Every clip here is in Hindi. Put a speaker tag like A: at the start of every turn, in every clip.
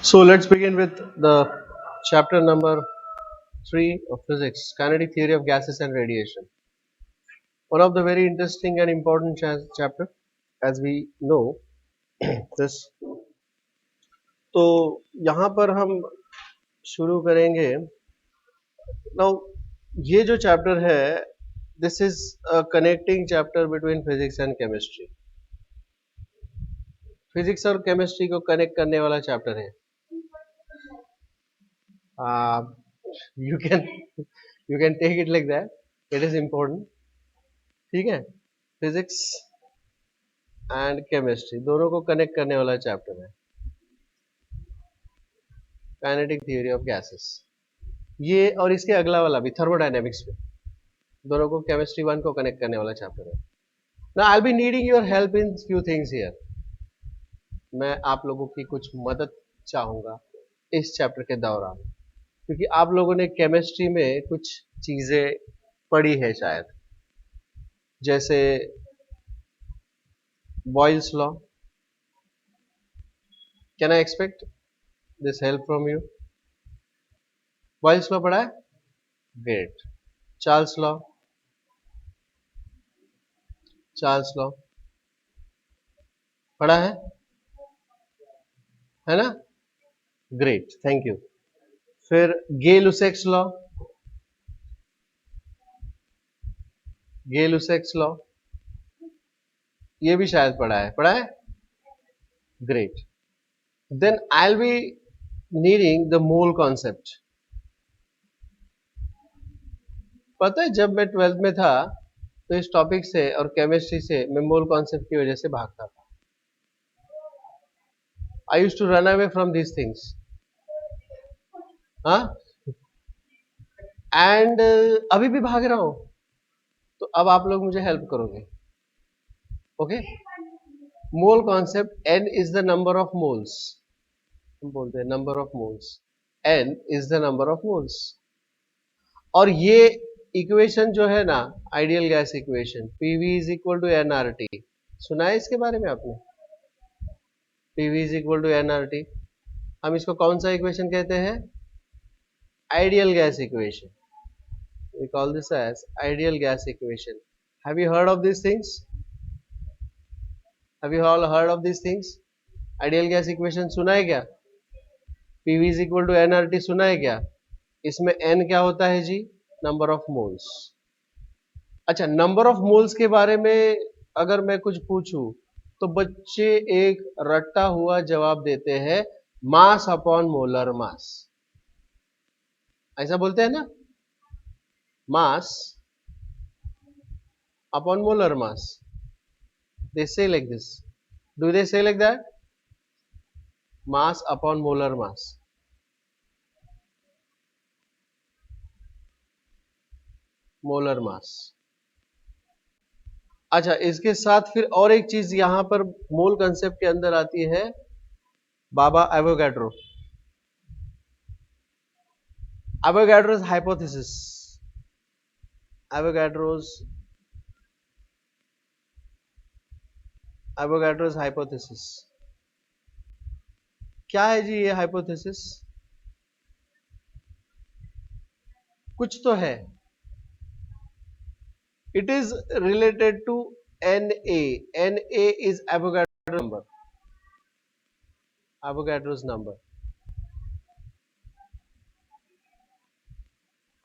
A: So let's begin with the chapter number 3 of physics, kinetic theory of gases and radiation. One of the very interesting and important chapter, as we know this. तो यहाँ पर हम शुरू करेंगे. Now ये जो chapter है, this is a connecting chapter between physics and chemistry. Physics और chemistry को connect करने वाला chapter है. You can take it like that. It is important. ठीक है. फिजिक्स एंड केमिस्ट्री दोनों को कनेक्ट करने वाला चैप्टर है काइनेटिक थ्योरी ऑफ गैसेस. ये और इसके अगला वाला भी थर्मोडायनेमिक्स में दोनों को केमिस्ट्री 1 को कनेक्ट करने वाला चैप्टर है. Now I will be needing your help in few things here. मैं आप लोगों की कुछ मदद चाहूंगा इस चैप्टर के दौरान, क्योंकि आप लोगों ने केमिस्ट्री में कुछ चीजें पढ़ी है शायद, जैसे Boyle's law. Can I expect this help from you? Boyle's law पढ़ा है? ग्रेट. चार्ल्स लॉ पढ़ा है ना? Great, thank you. फिर गे-लुसेक्स लॉ ये भी शायद पढ़ा है. Great. Then I will be needing the mole concept. पता है जब मैं 12th में था तो इस टॉपिक से और केमिस्ट्री से मैं मोल कॉन्सेप्ट की वजह से भागता था. I used to run away from these things. हाँ, एंड अभी भी भाग रहा हूं. तो अब आप लोग मुझे हेल्प करोगे. Okay. Mole concept, n is the number of moles. हम बोलते हैं number of moles. n is the number of moles. और ये इक्वेशन जो है ना, ideal gas equation, PV is equal to nRT. सुना है इसके बारे में आपने? PV is equal to nRT. हम इसको कौन सा इक्वेशन कहते हैं? Ideal gas equation. We call this as ideal gas equation. Have you heard of these things? Have you all heard of these things? Ideal gas equation सुना है क्या? PV is equal to nRT सुना है क्या? इसमें n क्या होता है जी? Number of moles. अच्छा, नंबर ऑफ मोल्स के बारे में अगर मैं कुछ पूछूं तो बच्चे एक रट्टा हुआ जवाब देते हैं, मास अपॉन मोलर मास. ऐसा बोलते हैं ना, mass upon molar mass. They say like this. Do they say like that? Mass upon molar mass. Molar mass. अच्छा, इसके साथ फिर और एक चीज यहां पर मोल कंसेप्ट के अंदर आती है, बाबा Avogadro. Avogadro's hypothesis. Avogadro's hypothesis क्या है जी? ये हाइपोथेसिस कुछ तो है. It is related to Na. Na is Avogadro's number.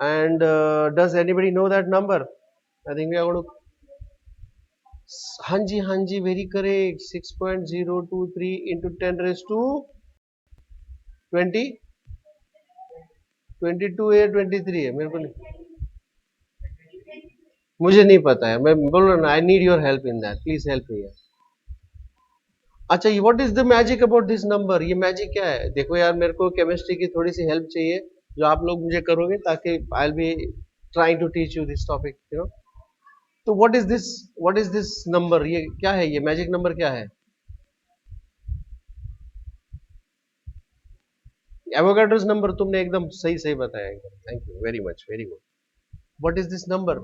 A: And does anybody know that number? I think we are going to. हाँ जी, very correct. 6.023 into 10 raised to 20. 22 है 23 है, मेरे को नहीं, मुझे नहीं पता है. मैं बोल रहा हूँ, I need your help in that. Please help me. अच्छा, what is the magic about this number? ये मैजिक क्या है? देखो यार, मेरे को केमिस्ट्री की थोड़ी सी हेल्प चाहिए जो आप लोग मुझे करोगे, ताकि I will be trying to teach you this topic, you know. तो व्हाट इज दिस नंबर? ये क्या है? ये मैजिक नंबर क्या है? Avogadro's number. तुमने एकदम सही बताया. एकदम thank you very much. Very good. What is this number?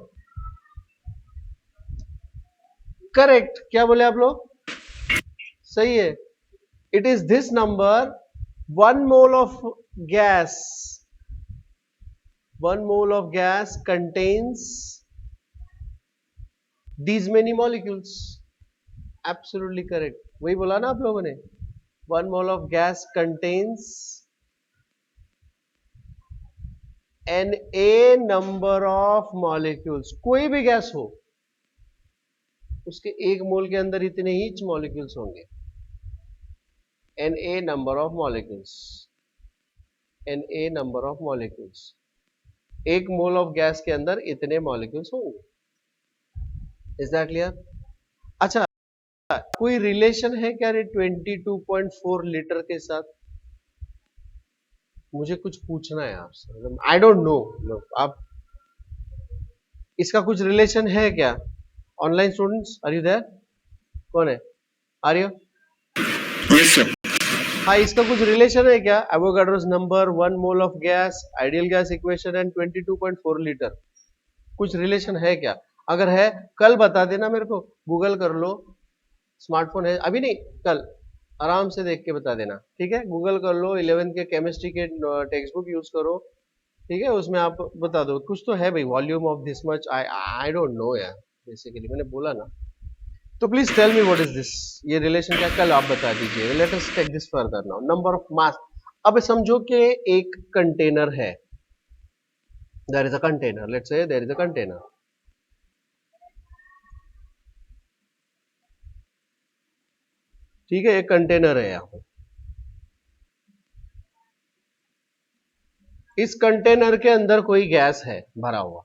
A: Correct. क्या बोले आप लोग? सही है. It is this number 1 mole of gas, 1 mole of gas contains these many molecules. Absolutely correct. वही बोला ना आप लोगों ने, 1 mole of gas contains N A number of molecules. कोई भी गैस हो, उसके एक मोल के अंदर इतने ही मॉलिक्यूल्स होंगे. N A number of molecules, N A number of molecules. एक मोल ऑफ गैस के अंदर इतने मॉलिक्यूल्स होंगे. Is that clear? अच्छा, कोई रिलेशन है क्या 22.4 लीटर के साथ? मुझे कुछ पूछना है आपसे. आई डोंट नो, आप इसका कुछ रिलेशन है क्या? Online students, are you there? कौन है? Are you?
B: Yes sir.
A: हाँ, इसका कुछ रिलेशन है क्या? Avogadro's number, 1 mole of gas, ideal gas equation and 22.4 litre. कुछ रिलेशन है क्या? अगर है, कल बता देना मेरे को. गूगल कर लो, स्मार्टफोन है अभी नहीं, कल आराम से देख के बता देना. ठीक है, गूगल कर लो, 11th के केमिस्ट्री के टेक्स्ट बुक यूज करो. ठीक है, उसमें आप बता दो. कुछ तो है भाई, volume of this much. I don't know यार, बेसिकली मैंने बोला ना. तो please tell me what is this. ये रिलेशन क्या, कल आप बता दीजिए. Let us take this further now. Number of mass. अब समझो कि एक कंटेनर है. There is a container, let's say there is a container. ठीक है, एक कंटेनर है यहाँ पे. इस कंटेनर के अंदर कोई गैस है भरा हुआ.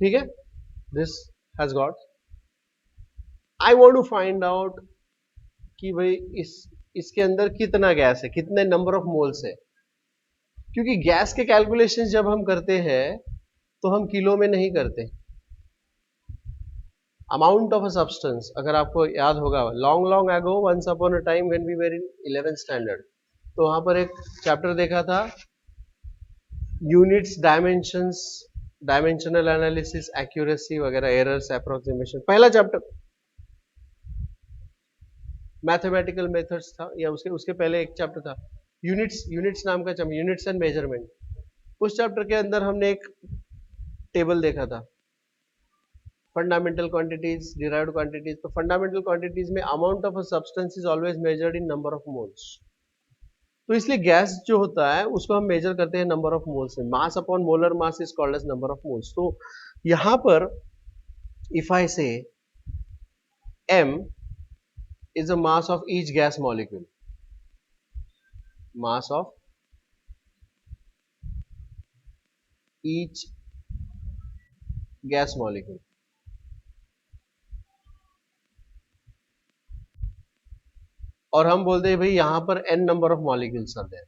A: ठीक है, this has got. I want to find out कि भाई इसके अंदर कितना गैस है, कितने नंबर ऑफ मोल्स है. क्योंकि गैस के कैलकुलेशंस जब हम करते हैं तो हम किलो में नहीं करते. अमाउंट ऑफ अ सब्सटेंस, अगर आपको याद होगा, long long ago, once upon a time when we were in 11th standard, तो वहां पर एक चैप्टर देखा था, units, dimensions, dimensional analysis, accuracy वगैरह, एरर्स, अप्रोक्सीमेशन. पहला चैप्टर मैथमेटिकल मेथड्स था, या उसके उसके पहले एक चैप्टर था यूनिट्स, यूनिट्स नाम का चैप्टर, यूनिट्स एंड मेजरमेंट. उस चैप्टर के अंदर हमने एक टेबल देखा था, फंडामेंटल क्वांटिटीज, डिराइव्ड क्वांटिटीज. तो फंडामेंटल क्वांटिटीज में amount of a substance is always measured in number of moles. तो इसलिए गैस जो होता है उसको हम मेजर करते हैं नंबर ऑफ मोल्स में. Mass upon molar mass is called as number of moles. तो यहां पर इफ आई से m is the mass of each gas molecule, mass of each gas molecule. और हम बोलते हैं भाई यहां पर n number of molecules are there.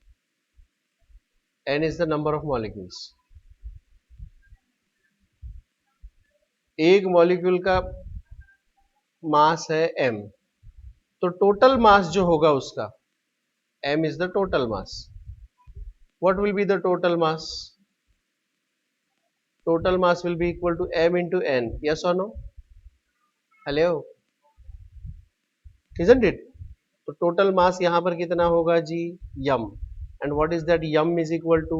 A: n is the number of molecules. एक मॉलिक्यूल का मास है m, तो टोटल मास जो होगा उसका, m is the total mass. What will be the total mass? Total mass will be equal to m into n. yes or no? Hello, isn't it? तो टोटल मास यहां पर कितना होगा जी? M. And what is that? M is equal to,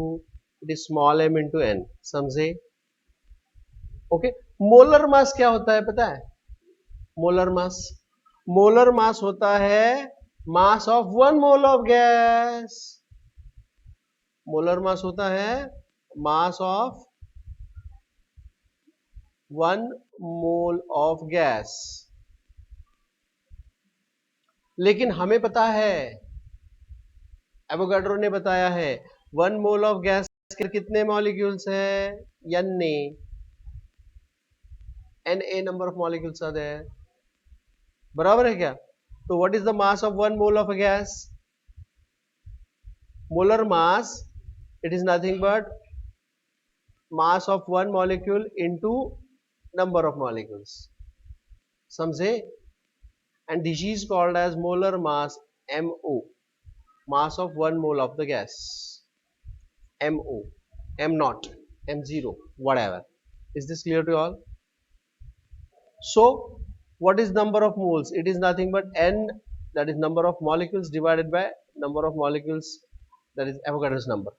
A: it is small m into n. समझे? ओके. मोलर मास क्या होता है पता है? मोलर मास, मोलर मास होता है मास of 1 mole of gas. Molar मास होता है मास ऑफ 1 मोल ऑफ गैस. लेकिन हमें पता है, एवोगाड्रो ने बताया है, 1 मोल ऑफ गैस के कितने मॉलिक्यूल्स है? n a number of molecules are there. बराबर है क्या? तो what is the mass of 1 mole of a gas? Molar mass, it is nothing but mass of 1 molecule into number of molecules. समझे? And this is called as molar mass, MO. mass of 1 mole of the gas, MO, M naught, M0, whatever. Is this clear to all? So what is number of moles? It is nothing but n that is number of molecules divided by number of molecules, that is Avogadro's number.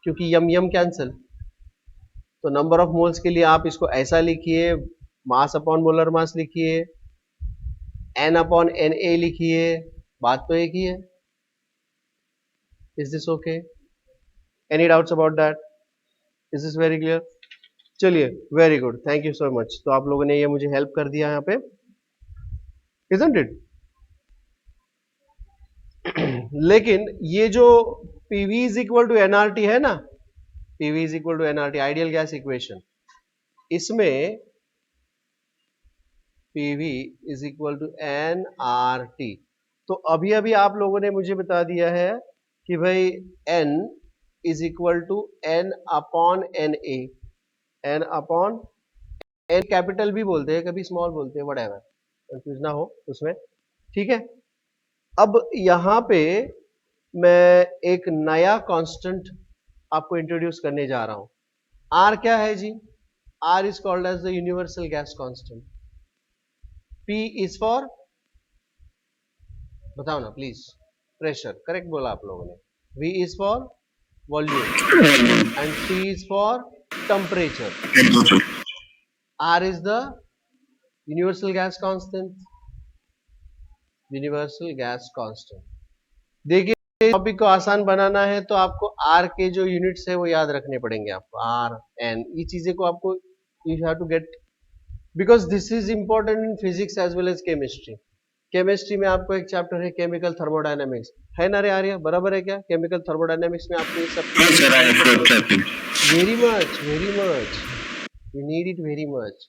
A: क्योंकि यम यम कैंसिल, तो नंबर ऑफ मोल्स के लिए आप इसको ऐसा लिखिए, मास अपॉन मोलर मास लिखिए, n अपॉन Na लिखिए, बात तो एक ही है. Is this okay? Any doubts about that? Is this very clear? चलिए, very good, thank you so much. तो आप लोगों ने ये मुझे हेल्प कर दिया यहाँ पे, isn't it? लेकिन ये जो PV is equal to NRT है ना, PV is equal to NRT, ideal gas equation, इसमें PV is equal to NRT. तो अभी अभी आप लोगों ने मुझे बता दिया है कि भाई N is equal to N upon Na, N upon N capital भी बोलते हैं, कभी स्मॉल बोलते हैं, व्हाटएवर, कंफ्यूज ना हो उसमें. ठीक है, अब यहां पे मैं एक नया कांस्टेंट आपको इंट्रोड्यूस करने जा रहा हूं. R क्या है जी? R is called as the universal gas constant. P is for, बताओ ना प्लीज, प्रेशर, करेक्ट बोला आप लोगों ने. V is for volume and T is for temperature. R is the universal gas constant. Universal gas constant. देखिए, टॉपिक को आसान बनाना है तो आपको R के जो यूनिट्स है वो याद रखने पड़ेंगे आपको. R, N, ये चीजें को आपको you have to get, because this is important in physics as well as chemistry. Chemistry में आपको एक चैप्टर है केमिकल थर्मोडायनेमिक्स, है ना रे आर्य? बराबर है क्या? केमिकल थर्मोडायनेमिक्स में आपको ये सब,
B: Yes, sir, I have accepted.
A: Very much, you need it very much.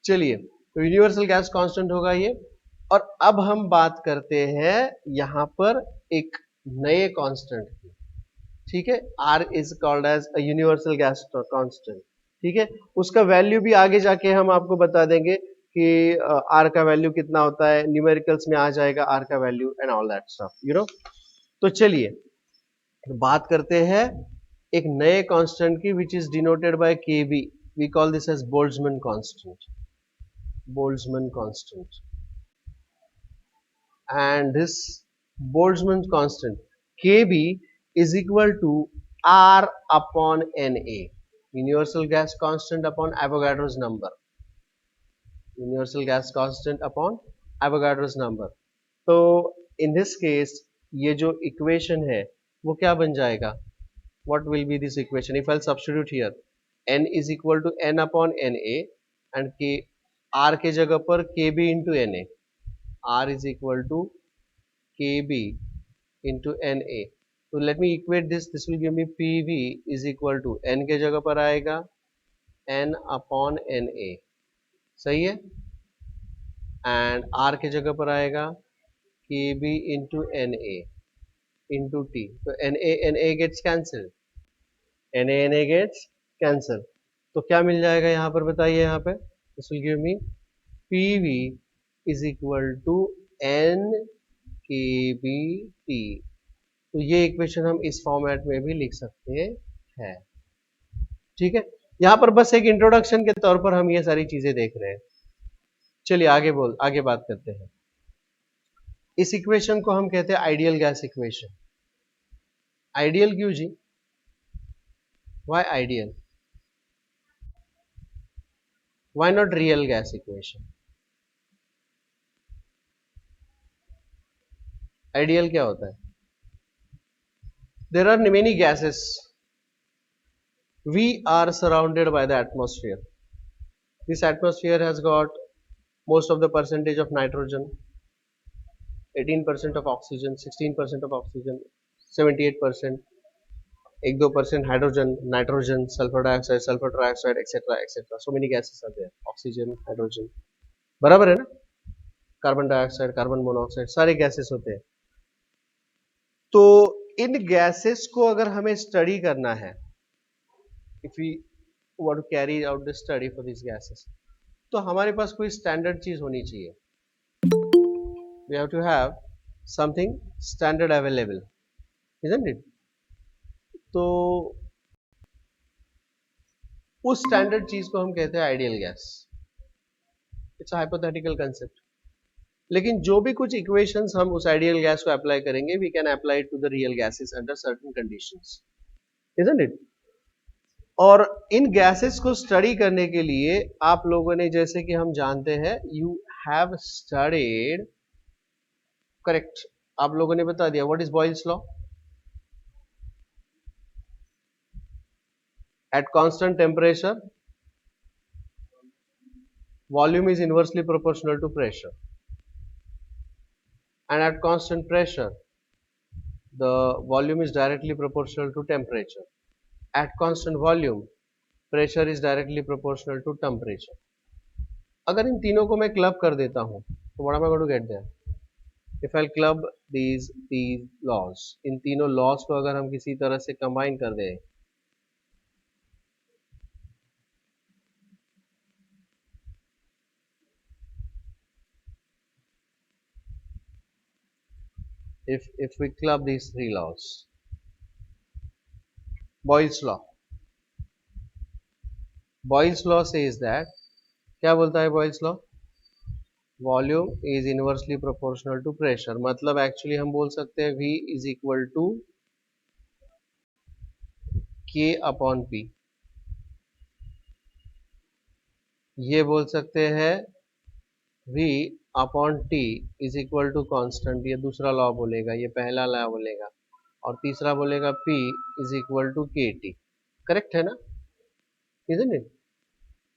A: चलिए, तो यूनिवर्सल गैस कांस्टेंट होगा ये. और अब हम बात करते हैं यहां पर एक नए कांस्टेंट की. ठीक है, R is called as a universal gas constant. ठीक है, उसका वैल्यू भी आगे जाके हम आपको बता देंगे कि R का वैल्यू कितना होता है, न्यूमेरिकल्स में आ जाएगा R का value and all that stuff, you know. तो चलिए बात करते हैं एक नए कांस्टेंट की, which is denoted by Kb. We call this as Boltzmann constant. Boltzmann constant, and this Boltzmann constant Kb is equal to R upon Na, universal gas constant upon Avogadro's number. Universal gas constant upon Avogadro's number. तो in this case ये जो equation है वो क्या बन जाएगा? What will be this equation if I'll substitute here? N is equal to N upon Na and K, R के जगह पर Kb into Na. R is equal to Kb into Na. तो let me equate this. This will give me PV is equal to N के जगह पर आएगा N upon Na. सही है? And R के जगह पर आएगा Kb into Na into T. तो Na gets cancelled. Na gets cancelled. तो क्या मिल जाएगा यहाँ पर, बताइए यहाँ पे. This will give me PV is equal to N KBT. तो ये इक्वेशन हम इस फॉर्मेट में भी लिख सकते हैं. ठीक है, यहाँ पर बस एक इंट्रोडक्शन के तौर पर हम ये सारी चीजें देख रहे हैं. चलिए आगे बात करते हैं. इस इक्वेशन को हम कहते हैं आइडियल गैस इक्वेशन. आइडियल क्यों जी? Why ideal? Why not real gas equation? Ideal क्या होता है? There are many gases. We are surrounded by the atmosphere. This atmosphere has got most of the percentage of nitrogen, 18% of oxygen, 16% of oxygen, 78%, 1-2% hydrogen, nitrogen, sulfur dioxide, etc., etc. So many gases are there. Oxygen, hydrogen. बराबर है ना? कार्बन डाइऑक्साइड, कार्बन मोनोऑक्साइड, सारे गैसेस होते हैं. तो इन गैसेस को अगर हमें स्टडी करना है, if we want to carry out the study for this gases, तो हमारे पास कोई स्टैंडर्ड चीज होनी चाहिए. We have to have something standard available, isn't it? तो उस स्टैंडर्ड चीज को हम कहते हैं ideal gas. It's a hypothetical concept. लेकिन जो भी कुछ इक्वेशंस हम उस आइडियल गैस को अप्लाई करेंगे, we can apply to the real gases under certain conditions, isn't it? और इन गैसेस को स्टडी करने के लिए आप लोगों ने, जैसे कि हम जानते हैं, यू हैव स्टडीड, करेक्ट, आप लोगों ने बता दिया what is Boyle's law. At constant temperature volume is inversely proportional to pressure, and at constant pressure the volume is directly proportional to temperature. At constant volume pressure is directly proportional to temperature. अगर इन तीनों को मैं क्लब कर देता हूं तो what am I going to get there? If I'll club these laws, इन तीनों laws को अगर हम किसी तरह से कंबाइन कर दें, if we club these three laws, Boyle's law says that, क्या बोलता है Boyle's law? Volume is inversely proportional to pressure, मतलब एक्चुअली हम बोल सकते हैं V is equal to K upon P, ये बोल सकते हैं V upon T is equal to constant, ये दूसरा लॉ बोलेगा, ये पहला लॉ बोलेगा, और तीसरा बोलेगा P is equal to KT, correct है ना, इजंट इट?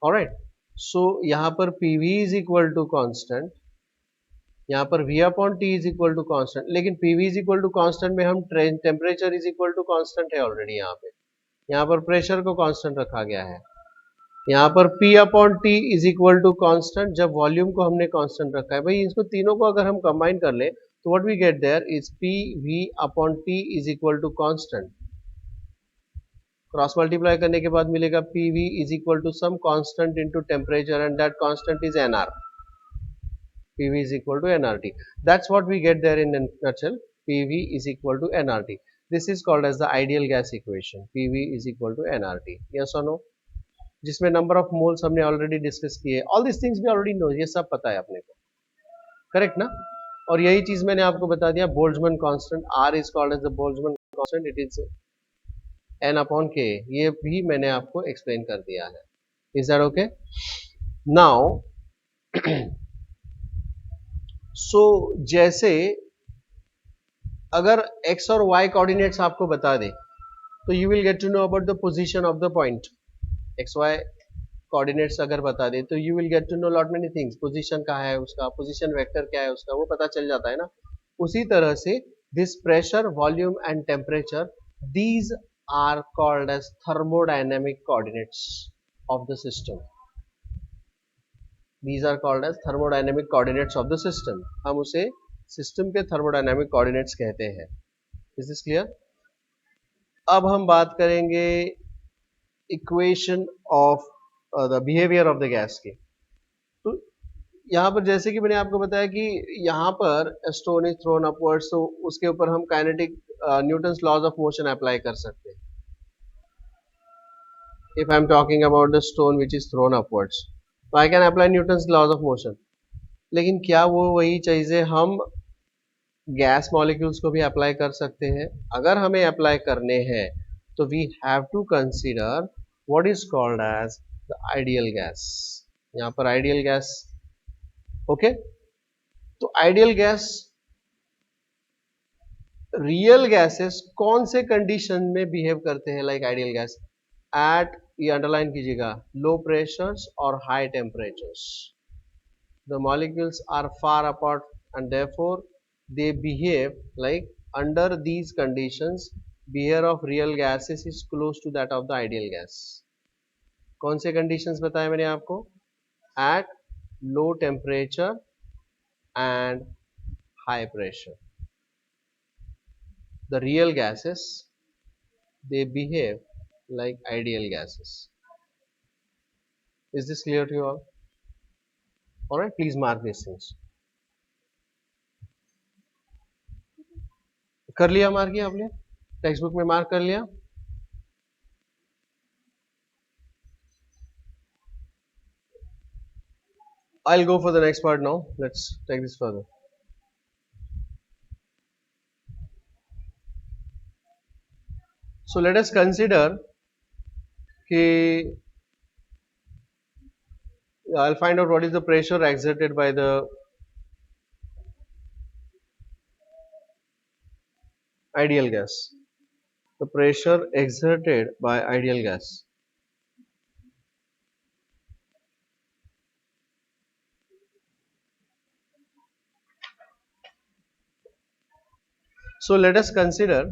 A: ऑलराइट, सो यहाँ पर PV is equal to constant, यहाँ पर V upon T is equal to constant, लेकिन PV is equal to constant में हम temperature is equal to constant है ऑलरेडी, यहाँ पर प्रेशर को कांस्टेंट रखा गया है, यहाँ पर P upon T is equal to constant, जब वॉल्यूम को हमने कांस्टेंट रखा है। भाई इसको तीनों को अगर हम कंबाइन कर ले तो what we get there is PV upon T is equal to constant, cross multiply करने के बाद मिलेगा PV is equal to some constant into temperature, and that constant is NR, PV is equal to nRT. That's what we get there in a nutshell. PV is equal to nRT. This is called as the ideal gas equation. PV is equal to nRT. Yes or no? जिसमें number of moles हमने already discuss किए. All these things we already know. ये सब पता है अपने को. Correct ना? और यही चीज मैंने आपको बता दिया. Boltzmann constant. R is called as the Boltzmann constant. It is N upon K. ये भी मैंने आपको explain कर दिया है. Is that okay? Now जैसे अगर x और y कोऑर्डिनेट्स आपको बता दे तो you will get to know about the position of the point. X Y coordinates अगर बता दे तो you will get to know lot many things, position कहाँ है उसका, पोजीशन वेक्टर क्या है उसका, वो पता चल जाता है ना. उसी तरह से this pressure, volume and temperature, these are called as thermodynamic coordinates of the system. These are called as thermodynamic coordinates of the system. हम उसे सिस्टम के thermodynamic coordinates कहते हैं. Is this clear? अब हम बात करेंगे equation of the behavior of the gas की. तो यहाँ पर जैसे कि मैंने आपको बताया कि यहाँ पर stone is thrown upwards, तो उसके ऊपर हम kinetic Newton's laws of motion apply कर सकते हैं. If I am talking about the stone which is thrown upwards, तो I can apply Newton's laws of motion. लेकिन क्या वो वही चीजें हम गैस मॉलिक्यूल्स को भी अप्लाई कर सकते हैं? अगर हमें अप्लाई करने हैं तो we have to consider what is called as the ideal gas. यहाँ पर आइडियल गैस, ओके. तो आइडियल गैस, रियल गैसेस कौन से कंडीशन में बिहेव करते हैं लाइक आइडियल गैस? एट, ये अंडरलाइन कीजिएगा, लो प्रेशर्स और high temperatures. The molecules are far apart and therefore they behave like, under these conditions behavior of real gases is close to that of the ideal gas. कौन से conditions बताए मैंने आपको? At low temperature and high pressure, the real gases, they behave like ideal gases. Is this clear to you all? Alright, please mark these things. कर लिया मार्क, किया आपने टेक्स्ट बुक में मार्क कर लिया? I'll go for the next part now. Let's take this further. So let us consider कि I'll find out what is the pressure exerted by the ideal gas. The pressure exerted by ideal gas. So let us consider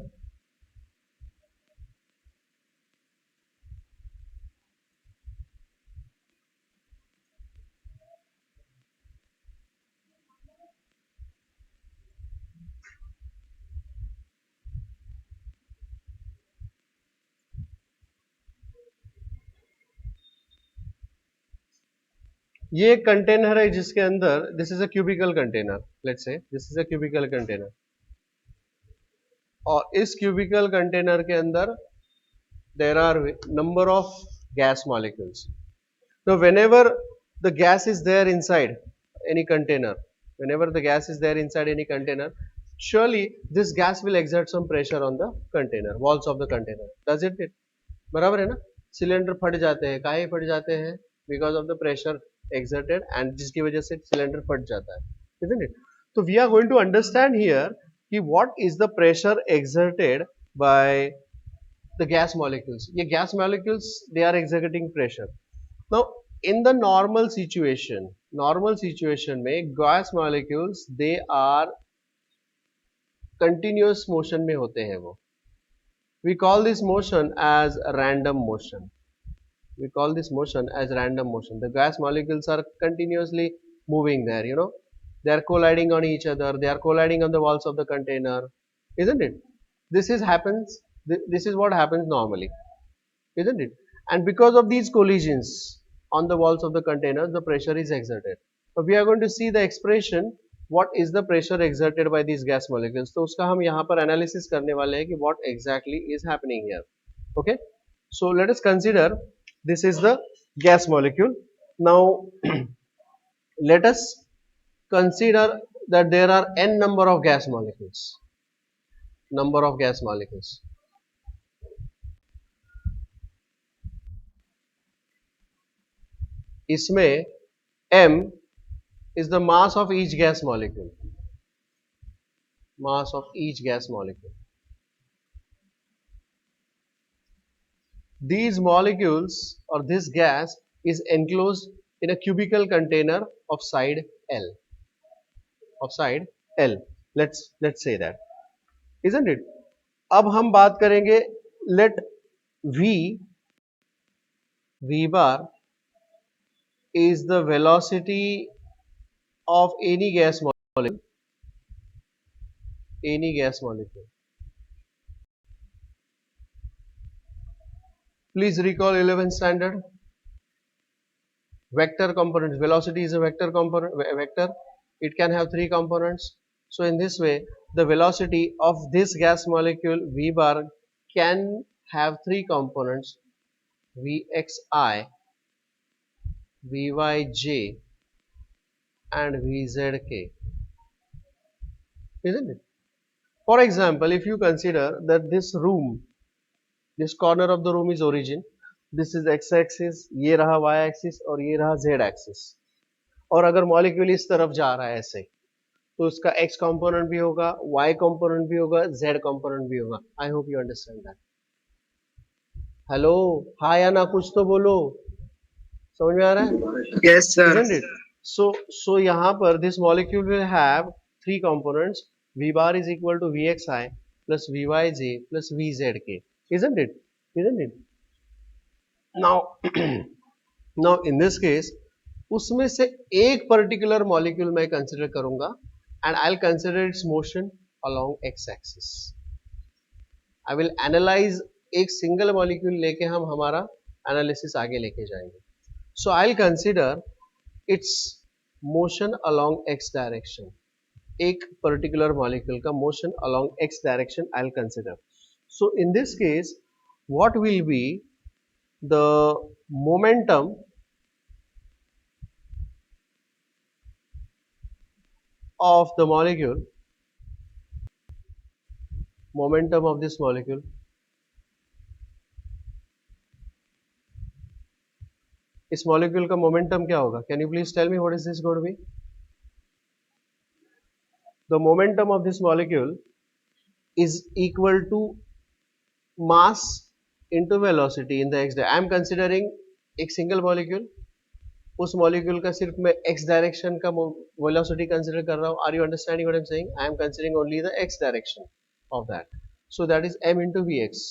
A: ये एक कंटेनर है जिसके अंदर this is a cubical container, let's say this is a cubical container, और इस क्यूबिकल कंटेनर के अंदर there are number of gas molecules. Now whenever the gas is there inside any container, whenever the gas is there inside any container, surely this gas will exert some pressure on the container, walls of the container, does it? बराबर है ना? सिलेंडर फट जाते हैं, काहे फट जाते हैं? Because of the pressure exerted, and जिसकी वजह से सिलेंडर फट जाता है, isn't it? तो we are going to understand here कि what is the pressure exerted by the gas molecules. ये gas molecules, they are exerting pressure. Now in the normal situation में gas molecules they are continuous motion में होते हैं वो. We call this motion as random motion. We call this motion as random motion. The gas molecules are continuously moving there, you know. They are colliding on each other. They are colliding on the walls of the container, isn't it? This is what happens normally, isn't it? And because of these collisions on the walls of the container, the pressure is exerted. So we are going to see the expression what is the pressure exerted by these gas molecules. तो उसका हम यहाँ पर analysis करने वाले हैं कि what exactly is happening here. Okay, so let us consider this is the gas molecule. Now let us consider that there are n number of gas molecules. Number of gas molecules. इसमें m is the mass of each gas molecule. Mass of each gas molecule. These molecules or this gas is enclosed in a cubical container of side L. Of side L. Let's say that, isn't it? अब हम बात करेंगे, let V bar is the velocity of any gas molecule. Any gas molecule. Please recall 11th standard. Vector components. Velocity is a vector component. Vector. It can have three components. So in this way, the velocity of this gas molecule V bar can have three components: Vxi, Vyj, and Vzk. Isn't it? For example, if you consider that this room, this corner of the room is origin, this is x-axis, ये रहा y-axis और ये रहा z-axis, और अगर मॉलिक्यूल इस तरफ जा रहा है ऐसे, तो उसका x कंपोनेंट भी होगा, y कंपोनेंट भी होगा, z कंपोनेंट भी होगा. I hope you understand that. Hello, हाँ या ना कुछ तो बोलो, समझ में आ रहा है?
B: Yes, sir.
A: Isn't it? So यहाँ पर this molecule will have three components. V bar is equal to Vxi plus Vyj plus Vzk. Isn't it? Isn't it? Now, now in this case, उसमें से एक particular molecule मैं consider करूँगा and I'll consider its motion along x-axis. I will analyze एक single molecule लेके हम हमारा analysis आगे लेके जाएंगे. So I'll consider its motion along x direction. एक particular molecule का motion along x direction I'll consider. So in this case, what will be the momentum of the molecule, momentum of this molecule, इस molecule का momentum क्या होगा? Can you please tell me what is this going to be? The momentum of this molecule is equal to mass into velocity in the x direction. I am considering एक single molecule, उस molecule का सिर्फ मैं x direction का velocity consider कर रहा हूँ. Are you understanding what I am saying? I am considering only the x direction of that. So that is m into vx.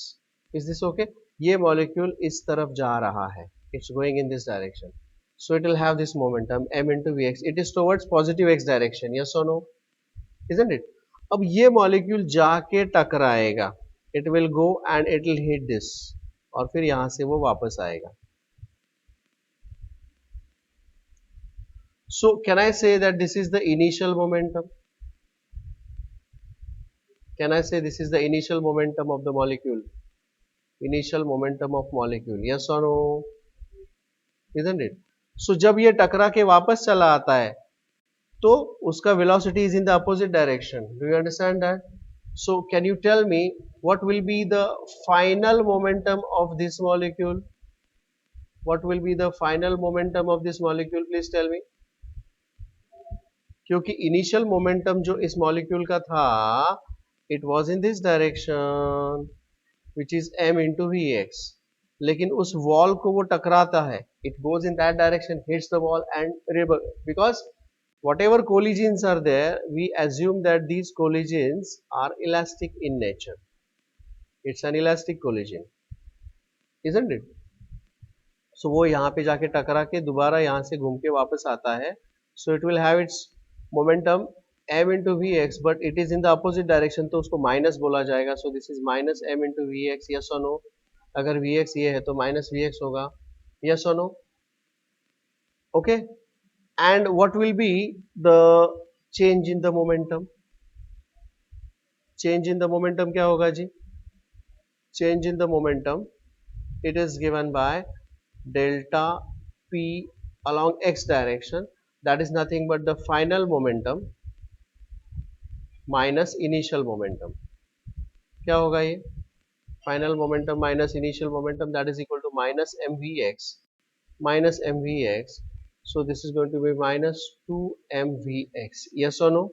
A: Is this okay? ये molecule इस तरफ जा रहा है. It's going in this direction. So it will have this momentum m into vx. It is towards positive x direction. Yes or no? Isn't it? अब ये molecule जाके टकराएगा. It will go and it will hit this. और फिर यहाँ से वो वापस आएगा. So can I say that this is the initial momentum? Can I say this is the initial momentum of the molecule? Initial momentum of molecule. Yes or no? Isn't it? So जब ये टकरा के वापस चला आता है तो उसका velocity is in the opposite direction. Do you understand that? So can you tell me what will be the final momentum of this molecule? What will be the final momentum of this molecule? Please tell me. क्योंकि इनिशियल मोमेंटम जो इस मॉलिक्यूल का था it was in this direction which is m into vx, लेकिन उस वॉल को वो टकराता है, it goes in that direction, hits the wall and because whatever collisions are there, we assume that these collisions are elastic in nature. It's an elastic collision, isn't it? So वो यहाँ पे जाके टकरा के दोबारा यहाँ से घूम के वापस आता है. So it will have its momentum m into vx, but it is in the opposite direction, तो उसको माइनस बोला जाएगा. So this is minus m into vx. Yes or no? अगर vx ये है तो माइनस vx होगा. Yes or no? Okay. And what will be the change in the momentum? Change in the momentum क्या होगा जी? Change in the momentum, it is given by delta p along x direction. That is nothing but the final momentum minus initial momentum. क्या होगा ये? Final momentum minus initial momentum, that is equal to minus mvx. Minus mvx. So this is going to be minus 2 mvx. Yes or no?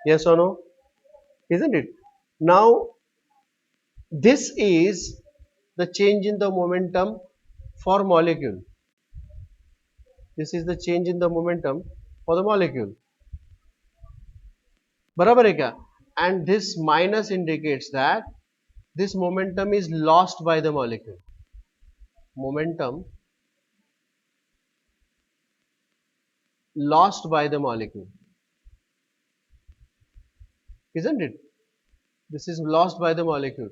A: Yes or no? Isn't it? Now this is the change in the momentum for molecule. This is the change in the momentum for the molecule. बराबर है क्या? And this minus indicates that this momentum is lost by the molecule. Momentum lost by the molecule. Isn't it? This is lost by the molecule.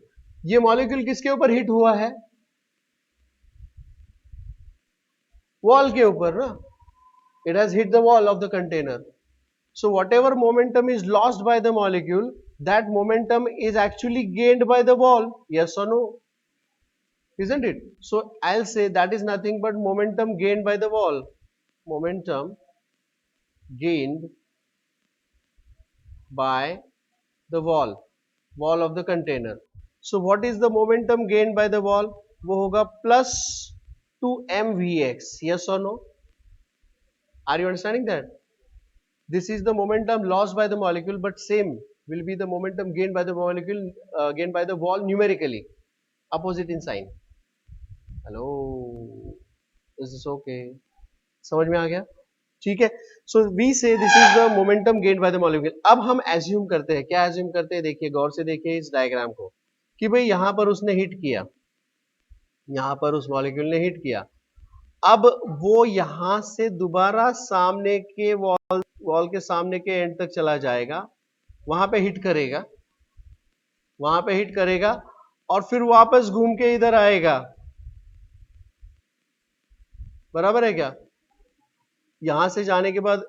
A: ये molecule किसके ऊपर hit हुआ है? Wall के ऊपर ना? It has hit the wall of the container. So whatever momentum is lost by the molecule, that momentum is actually gained by the wall. Yes or no? Isn't it? So I'll say that is nothing but momentum gained by the wall. Momentum gained by the wall of the container. So what is the momentum gained by the wall? वो होगा plus 2 mvx. Yes or no? Are you understanding that? This is the momentum lost by the molecule, but same will be the momentum gained by the molecule, gained by the wall numerically, opposite in sign. Hello, is this okay? समझ में आ गया? ठीक है. So we say this is the momentum gained by the molecule. अब हम assume करते हैं, क्या assume करते हैं? देखिए, गौर से देखिए इस डायग्राम को, कि भाई यहाँ पर उसने हिट किया, यहाँ पर उस मॉलिक्यूल ने हिट किया. अब वो यहाँ से दोबारा सामने के वॉल के सामने के एंड तक चला जाएगा, वहां पे हिट करेगा, वहां पे हिट करेगा और फिर वापस घूम के इधर आएगा. बराबर है क्या? यहां से जाने के बाद,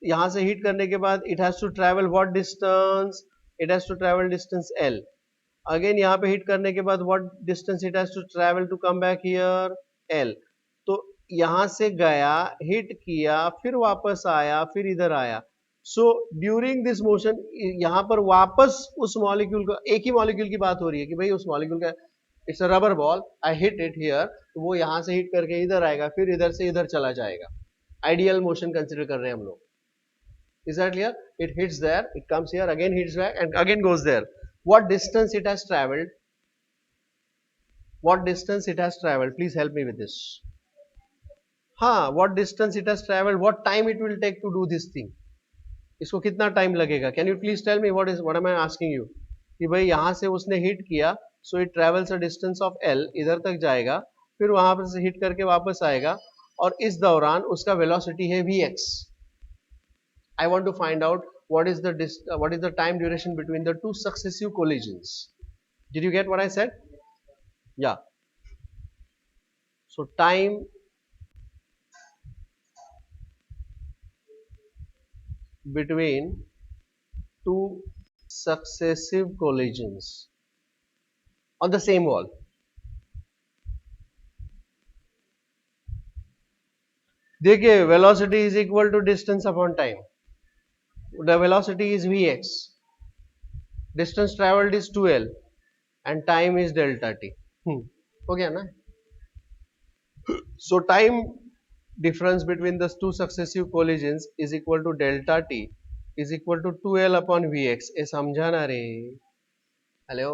A: यहां से हिट करने के बाद it has to travel what distance? It has to travel distance l. Again यहाँ पे हिट करने के बाद what distance it has to travel to come back here? l. तो यहां से गया, हिट किया, फिर वापस आया, फिर इधर आया. सो ड्यूरिंग दिस मोशन यहां पर वापस उस मॉलिक्यूल का, एक ही मॉलिक्यूल की बात हो रही है कि भाई उस मॉलिक्यूल का, it's a rubber ball, I hit it here, तो वो यहां से हिट करके इधर आएगा, फिर इधर से इधर चला जाएगा. आइडियल मोशन कंसिडर कर रहे हैं हम लोग. Is that clear? It hits there, it comes here, again hits back, and again goes there. What distance it has traveled? What distance it has traveled? Please help me with this. हाँ, what distance it has traveled? What time it will take to do this thing? इसको कितना टाइम लगेगा? Can you please tell me what am I asking you? कि भाई यहाँ से उसने हिट किया, so it travels a distance of L, इधर तक जाएगा, फिर वहां पर से हिट करके वापस आएगा, और इस दौरान उसका वेलोसिटी है vx. I want to find out what is the time duration between the two successive collisions. Did you get what I said? Yeah. So time between two successive collisions on the same wall. देखिए, velocity is equal to distance upon time. The velocity is vx, distance traveled is 2l, and time is delta t. हो गया ना? So time difference between the two successive collisions is equal to delta t is equal to 2l upon vx. ये समझा ना रे? हेलो,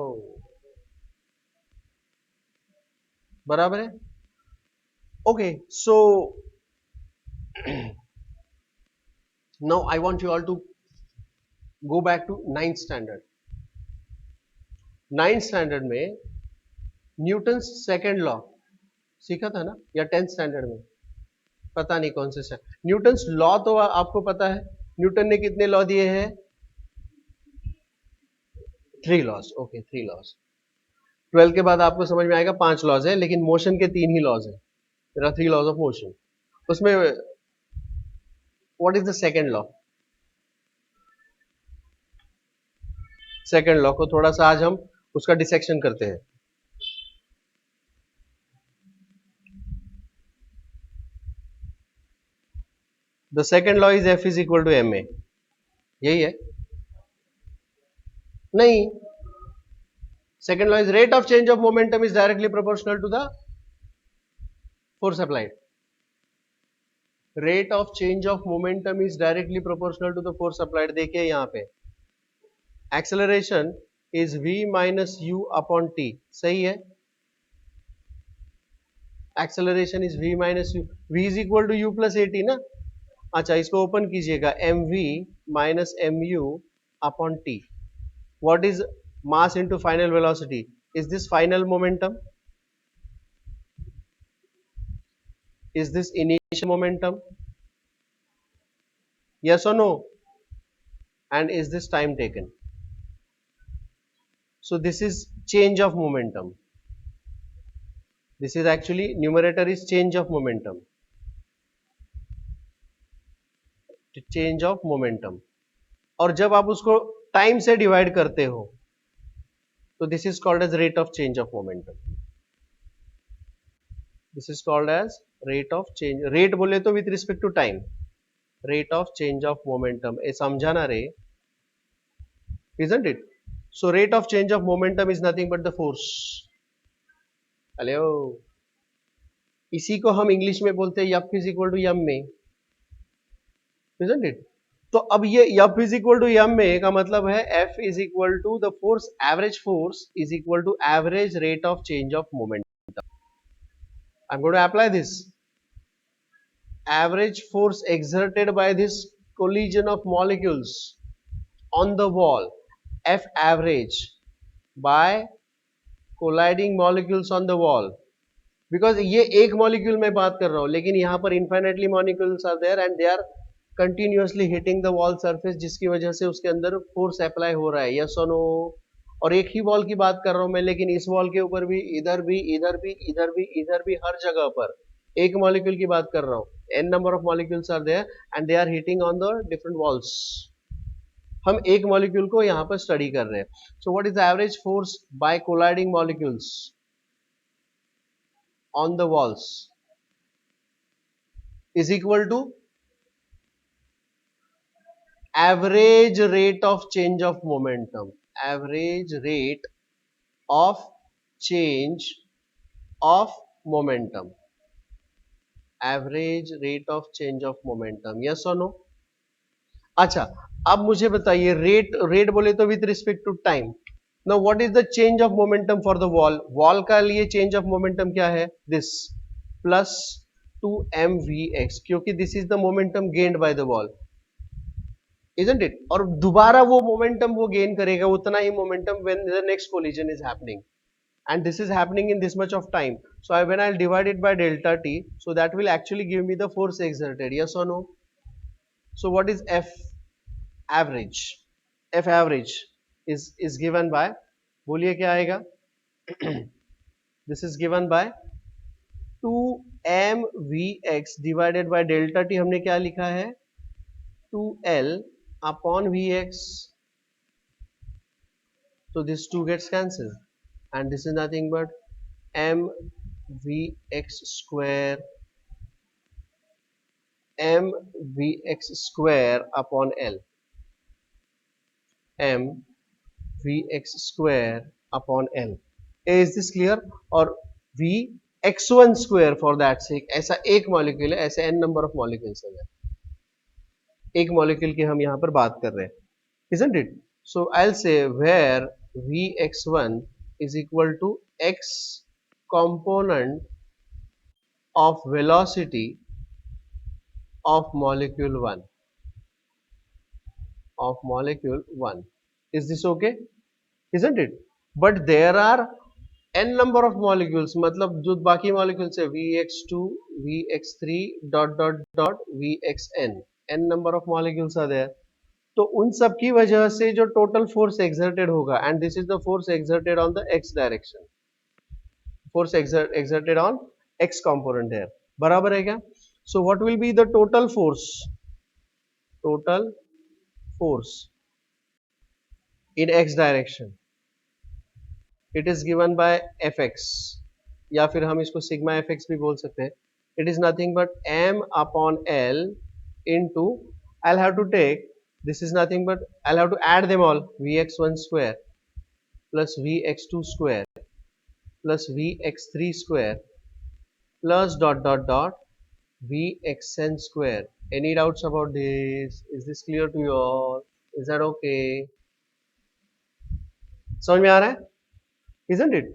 A: बराबर है? Okay, so now I want you all to go back to 9th standard. 9th standard में न्यूटन सेकेंड लॉ सीखा था ना, या 10th स्टैंडर्ड में, पता नहीं कौन से न्यूटन लॉ तो आपको पता है. न्यूटन ने कितने लॉ दिए हैं? 3 लॉज. Okay, 3 laws. 12 के बाद आपको समझ में आएगा 5 लॉज है, लेकिन मोशन के 3 ही लॉज है. There are 3 laws of motion. उसमें what is the second law? Second law को थोड़ा सा आज हम उसका डिसेक्शन करते हैं. The second law is F is equal to ma. यही है? नहीं. Second law is rate of change of momentum is directly proportional to the force applied. Rate of change of momentum is directly proportional to the force applied. देखिए यहां पे acceleration is v minus u upon t. सही है? Acceleration is v minus u. v is equal to u plus at ना. अच्छा, इसको ओपन कीजिएगा. mv minus mu upon t. What is mass into final velocity? Is this final momentum? Is this initial momentum? yes or no? And is this time taken? So this is change of momentum. This is actually numerator is change of momentum. Change of momentum. और जब आप उसको टाइम से डिवाइड करते हो तो this is called as rate of change of momentum. This is called as rate of change. Rate बोले तो with respect to time. Rate of change of momentum. ये समझा ना रे? Isn't it? So rate of change of momentum is nothing but the force. Hello, इसी को हम इंग्लिश में बोलते हैं F is equal to m में. Isn't it? तो अब ये F is equal to m में का मतलब है F is equal to the force, average force is equal to average rate of change of momentum. I'm going to apply this. Average force exerted by this collision of molecules on the wall, F average by colliding molecules on the wall. Because ये एक मॉलिक्यूल में बात कर रहा हूं, लेकिन यहां पर infinitely molecules are there and they are continuously hitting the wall surface, जिसकी वजह से उसके अंदर फोर्स अप्लाई हो रहा है. यस और नो? और एक ही वॉल की बात कर रहा हूं मैं, लेकिन इस वॉल के ऊपर भी, इधर भी, इधर भी, इधर भी, इधर भी, हर जगह पर एक मॉलिक्यूल की बात कर रहा हूं. n number of molecules are there and they are hitting on the different walls. हम एक मॉलिक्यूल को यहां पर स्टडी कर रहे हैं. So what is the average force by colliding molecules on the walls is equal to average rate of change of momentum, average rate of change of momentum, average rate of change of momentum, yes or no? अच्छा, अब मुझे बताइए रेट बोले तो with respect to time. Now what is the change of momentum for the wall का लिए चेंज ऑफ मोमेंटम क्या है? दिस प्लस 2mvx, क्योंकि this is the momentum gained by the wall, isn't it? और दोबारा वो मोमेंटम वो गेन करेगा उतना ही momentum when the next collision is happening, and this is happening in this much of time. So when I'll divide it by delta t, so that will actually give me the force exerted, yes or no? So what is F average? F average is given by, बोलिए क्या आएगा? This is given by 2mvx divided by delta t, हमने क्या लिखा है? 2l upon vx. So this 2 gets cancelled, and this is nothing but mvx square upon L, mvx square upon L. Is this clear? और vx1 square for that sake, ऐसा एक मॉलिक्यूल है, ऐसे n number of molecules है, एक मॉलिक्यूल की हम यहाँ पर बात कर रहे हैं, isn't it? So I'll say where vx1 is equal to x component of velocity of molecule 1, of molecule 1. Is this okay? Isn't it? But there are n number of molecules, मतलब जो बाकी molecules है vx2, vx3 dot dot dot vxn, n number of molecules are there. तो उन सब की वजह से जो total force exerted होगा, and this is the force exerted on the x direction, force exerted on x component here, बराबर है क्या? So what will be the total force? Total force in x direction, it is given by fx, या फिर हम इसको sigma fx भी बोल सकते हैं. It is nothing but m upon L into, I'll have to take, this is nothing but I'll have to add them all, vx1 square plus vx2 square plus vx3 square plus dot dot dot vxn square. Any doubts about this? Is this clear to you all? Is that okay? समझ में आ रहा है? Isn't it?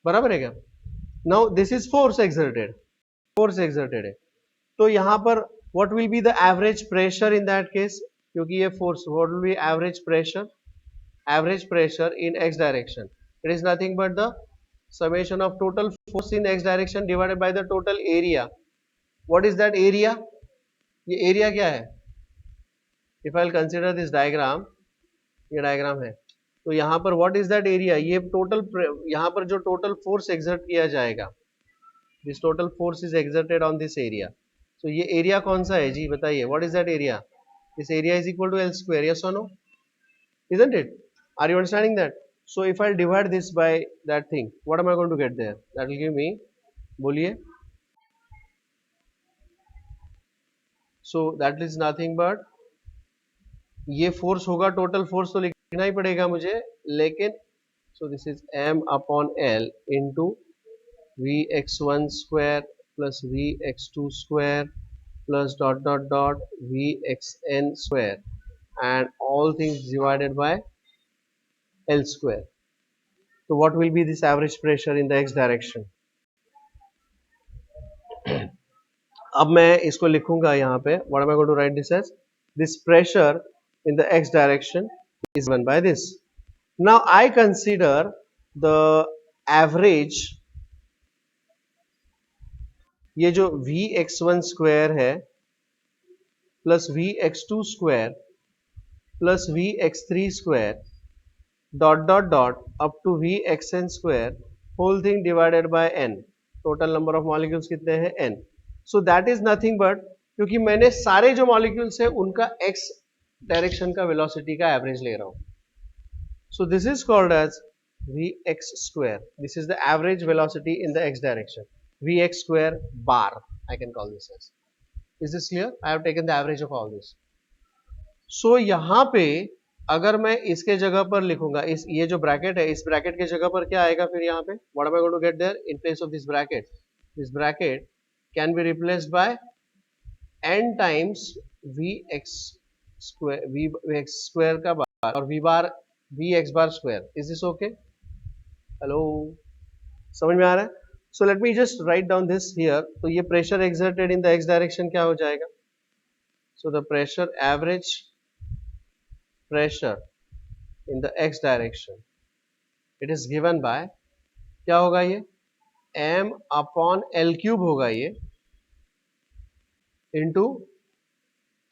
A: बराबर है क्या? Now this is force exerted, force exerted है, तो यहाँ पर what will be the average pressure in that case? क्योंकि ये force, what will be average pressure? Average pressure in x direction, it is nothing but the summation of total force in x direction divided by the total area. What is that area? ये area क्या है? If I'll consider this diagram, ये diagram है, तो यहाँ पर what is that area? ये total, यहाँ पर जो total force exert किया जाएगा, this total force is exerted on this area. So ये area कौन सा है जी? बताइए, what is that area? This area is equal to L square, yes or no? Isn't it? Are you understanding that? So if I divide this by that thing, what am I going to get there? That will give me, बोलिए. So that is nothing but, ये force होगा, total force तो लिखना ही पड़ेगा मुझे, लेकिन so this is m upon L into vx1 square plus vx2 square plus dot dot dot vxn square, and all things divided by L square. So what will be this average pressure in the x direction? अब मैं इसको लिखूंगा यहाँ पे, what am I going to write this as? This pressure in the x direction is given by this. Now I consider the average, ये जो vx1 square है plus vx2 square plus vx3 square dot dot dot up to vxn square, whole thing divided by n. Total number of molecules कितने हैं? n. So that is nothing but, क्योंकि मैंने सारे जो molecules है उनका x direction का velocity का average ले रहा हूँ. So this is called as vx square. This is the average velocity in the x direction. Vx square bar, I can call this as. Is this clear? I have taken the average of all this. सो यहाँ पे अगर मैं इसके जगह पर लिखूंगा, इस ये जो ब्रैकेट है, इस ब्रैकेट के जगह पर क्या आएगा फिर यहाँ पे, what am I going to get there in place of this bracket can be replaced by n times vx square का बार और vx bar square. Is this okay? Hello, समझ में आ रहा है? So let me just write down this here. तो ये pressure exerted in the x direction क्या हो जाएगा? So the pressure, average pressure in the x direction, it is given by, क्या होगा ये, m upon l cube होगा ये, into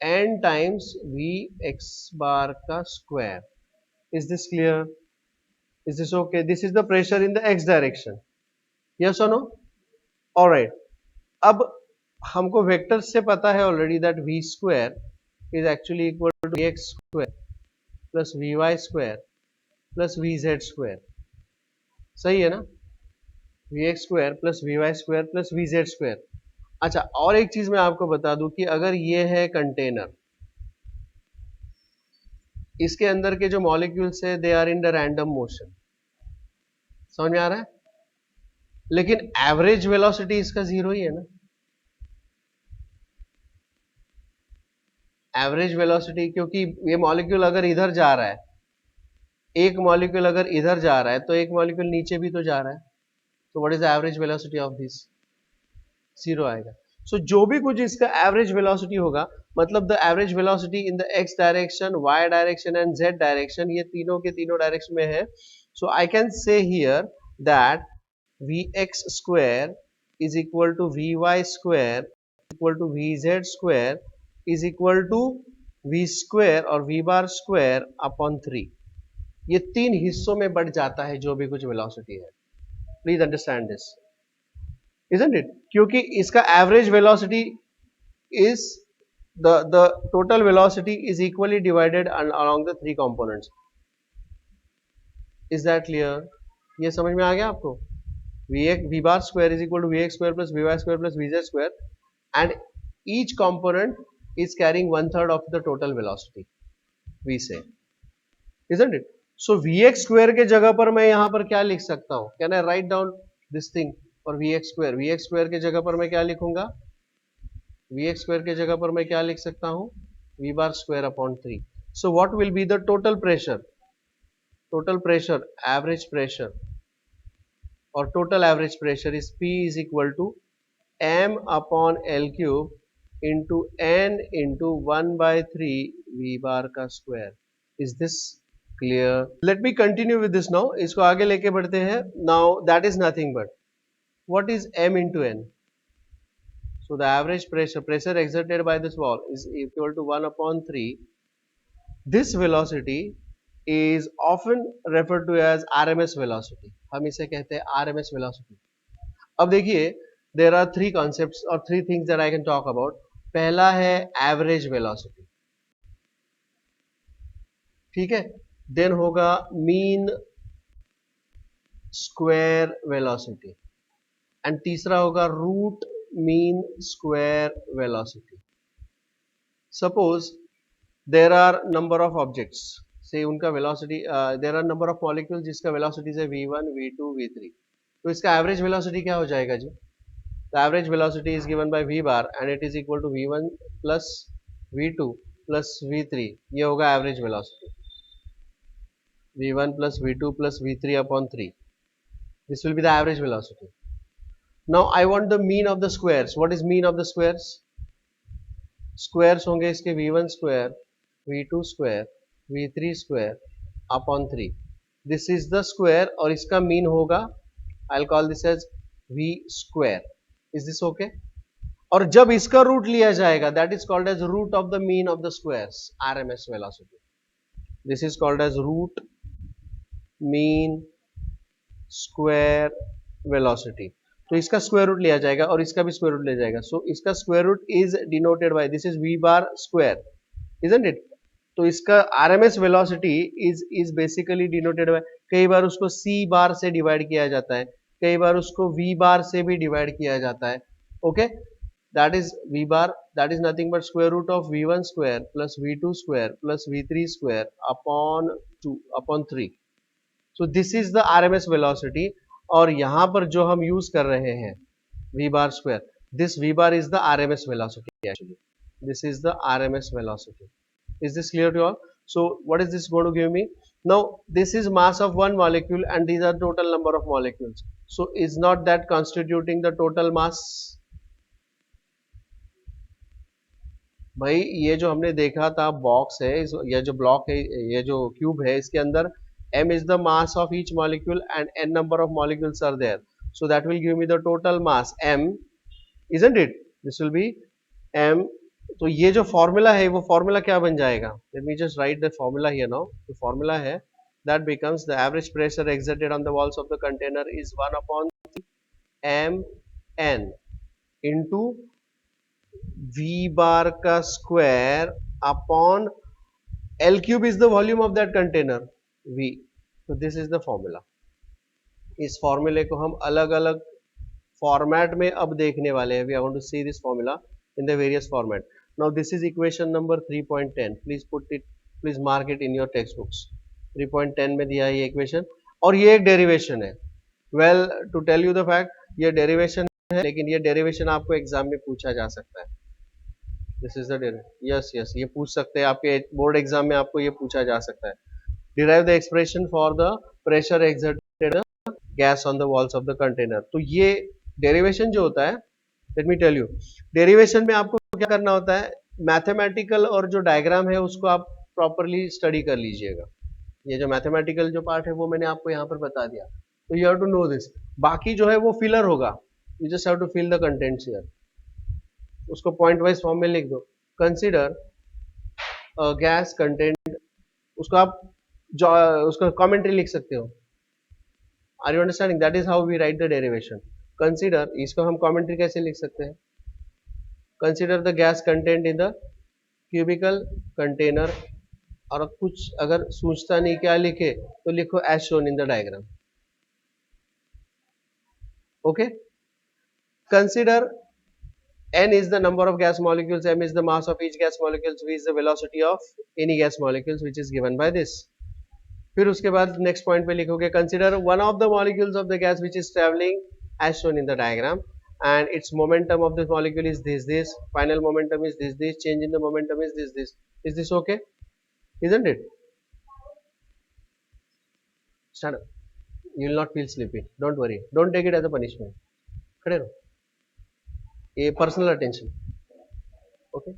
A: n times v x bar का square. Is this clear? Is this okay? This is the pressure in the x direction. Yes or no? All right. अब हमको वेक्टर से पता है already that v square is actually equal to vx square plus vy square plus vz square. सही है ना? vx square plus vy square plus vz square. अच्छा, और एक चीज मैं आपको बता दूं कि अगर ये है कंटेनर, इसके अंदर के जो मॉलिक्यूल्स है they are in the random motion. समझ में आ रहा है? लेकिन एवरेज वेलोसिटी इसका जीरो ही है ना. एवरेज वेलोसिटी, क्योंकि ये मॉलिक्यूल अगर इधर जा रहा है, एक मॉलिक्यूल अगर इधर जा रहा है तो एक मॉलिक्यूल नीचे भी तो जा रहा है. तो what is the average velocity of this? Zero आएगा. सो जो भी कुछ इसका एवरेज वेलोसिटी होगा, मतलब the average velocity in the x direction, y direction and z direction, ये तीनों के तीनों डायरेक्शन में है. So I can say here that vx square is equal to vy square equal to vz square is equal to v square और v बार स्क्वायर अपॉन 3. ये तीन हिस्सों में बढ़ जाता है जो भी कुछ वेलोसिटी है. Please understand this, isn't it? क्योंकि इसका average velocity is the total velocity is equally divided along the three components. Is that clear? ये समझ में आ गया आपको? v bar square is equal to vx square plus vy square plus vz square and each component is carrying 1/3 of the total velocity, we say, isn't it? So vx square के जगह पर मैं यहाँ पर क्या लिख सकता हूँ? Can I write down this thing for vx square? vx square के जगह पर मैं क्या लिखूंगा? vx square के जगह पर मैं क्या लिख सकता हूँ? v bar square upon 3. So what will be the total pressure? Total pressure, average pressure or total average pressure is P is equal to m upon L cube into n into 1 by 3 v bar का square. Is this clear? Let me continue with this now. इसको आगे लेके बढ़ते हैं. Now that is nothing but what is m into n? So the average pressure exerted by this wall is equal to 1 upon 3. This velocity is often referred to as RMS velocity. हम इसे कहते हैं RMS velocity. अब देखिए, there are three concepts or three things that I can talk about. पहला है average velocity, ठीक है. Then होगा mean square velocity and तीसरा होगा root mean square velocity. Suppose there are number of objects, say उनका velocity, there are number of molecules जिसका velocity है v1, v2, v3. तो इसका average velocity क्या हो जाएगा जी? The average velocity is given by v bar and it is equal to v1 plus v2 plus v3. ये होगा average velocity. v1 plus v2 plus v3 upon 3. This will be the average velocity. Now I want the mean of the squares. What is mean of the squares? Squares होंगे इसके v1 square, v2 square, v3 square upon 3. This is the square और इसका mean होगा, I'll call this as v square. Is this okay? और जब इसका रूट लिया जाएगा, that is called as root of the mean of the squares, RMS velocity. This is called as root mean square velocity. तो इसका स्क्वायर रूट लिया जाएगा और इसका भी स्क्वायर रूट लिया जाएगा. सो इसका square root is denoted by this is v bar square, isn't it? तो इसका RMS velocity is basically denoted by, कई बार उसको c बार से डिवाइड किया जाता है, कई बार उसको v बार से भी डिवाइड किया जाता है. Okay, that is v bar, that is nothing but square root of v1 square plus v2 square plus v3 square upon 2 upon 3. So this is the RMS velocity. और यहाँ पर जो हम यूज कर रहे हैं v bar square, this v bar is the RMS velocity actually. This is the RMS velocity. Is this clear to you all? So what is this going to give me? Now this is mass of one molecule and these are total number of molecules. So is not that constituting the total mass? भाई ये जो हमने देखा था बॉक्स है, ये जो ब्लॉक है, ये जो क्यूब है, इसके अंदर m is the mass of each molecule and n number of molecules are there. So that will give me the total mass m, isn't it? This will be m. तो ये जो फॉर्मूला है वो फॉर्मूला क्या बन जाएगा? Let me just write the formula here now. The formula है that becomes the average pressure exerted on the walls of the container is 1 upon mn into v bar का square upon L cube is the volume of that container v. So this is the formula. इस फॉर्मूले को हम अलग अलग फॉर्मेट में अब देखने वाले हैं. We are going to see this formula in the various format. Now this is equation number 3.10. Please mark it in your textbooks. 3.10 में दिया है ये इक्वेशन और ये एक डेरिवेशन है. Well, to tell you the fact, ये डेरिवेशन है लेकिन ये डेरिवेशन आपको एग्जाम में पूछा जा सकता है. This is the derivation. Yes, ये पूछ सकते हैं आपके बोर्ड एग्जाम में, आपको ये पूछा जा सकता है. Derive the expression for the pressure exerted gas on the walls of the container. तो ये डेरिवेशन जो होता है, let me tell you, derivation में आपको क्या करना होता है, मैथमेटिकल और जो डायग्राम है उसको आप प्रॉपरली स्टडी कर लीजिएगा. ये जो मैथमेटिकल जो पार्ट है वो मैंने आपको यहाँ पर बता दिया, तो you have to know this. बाकी जो है वो फिलर होगा, you just have to fill the contents here. उसको पॉइंट वाइज फॉर्म में लिख दो. कंसीडर गैस कंटेंट, उसको आप उसका कमेंट्री लिख सकते हो. Are you understanding? That is how we write the derivation. Consider, इसको हम कमेंट्री कैसे लिख सकते हैं? Consider the gas content in the cubical container. और कुछ अगर सोचता नहीं क्या लिखे तो लिखो as shown in the diagram. Okay. Consider n is the number of gas molecules, m is the mass of each gas molecule, v is the velocity of any gas molecules which is given by this. फिर उसके बाद नेक्स्ट पॉइंट पे लिखोगे consider one of the molecules of the gas which is traveling as shown in the diagram and its momentum of this molecule is this, final momentum is this, change in the momentum is this. Is this okay? Isn't it? Start up. You will not feel sleepy. Don't worry. Don't take it as a punishment. खड़े रहो. ये पर्सनल अटेंशन. ओके.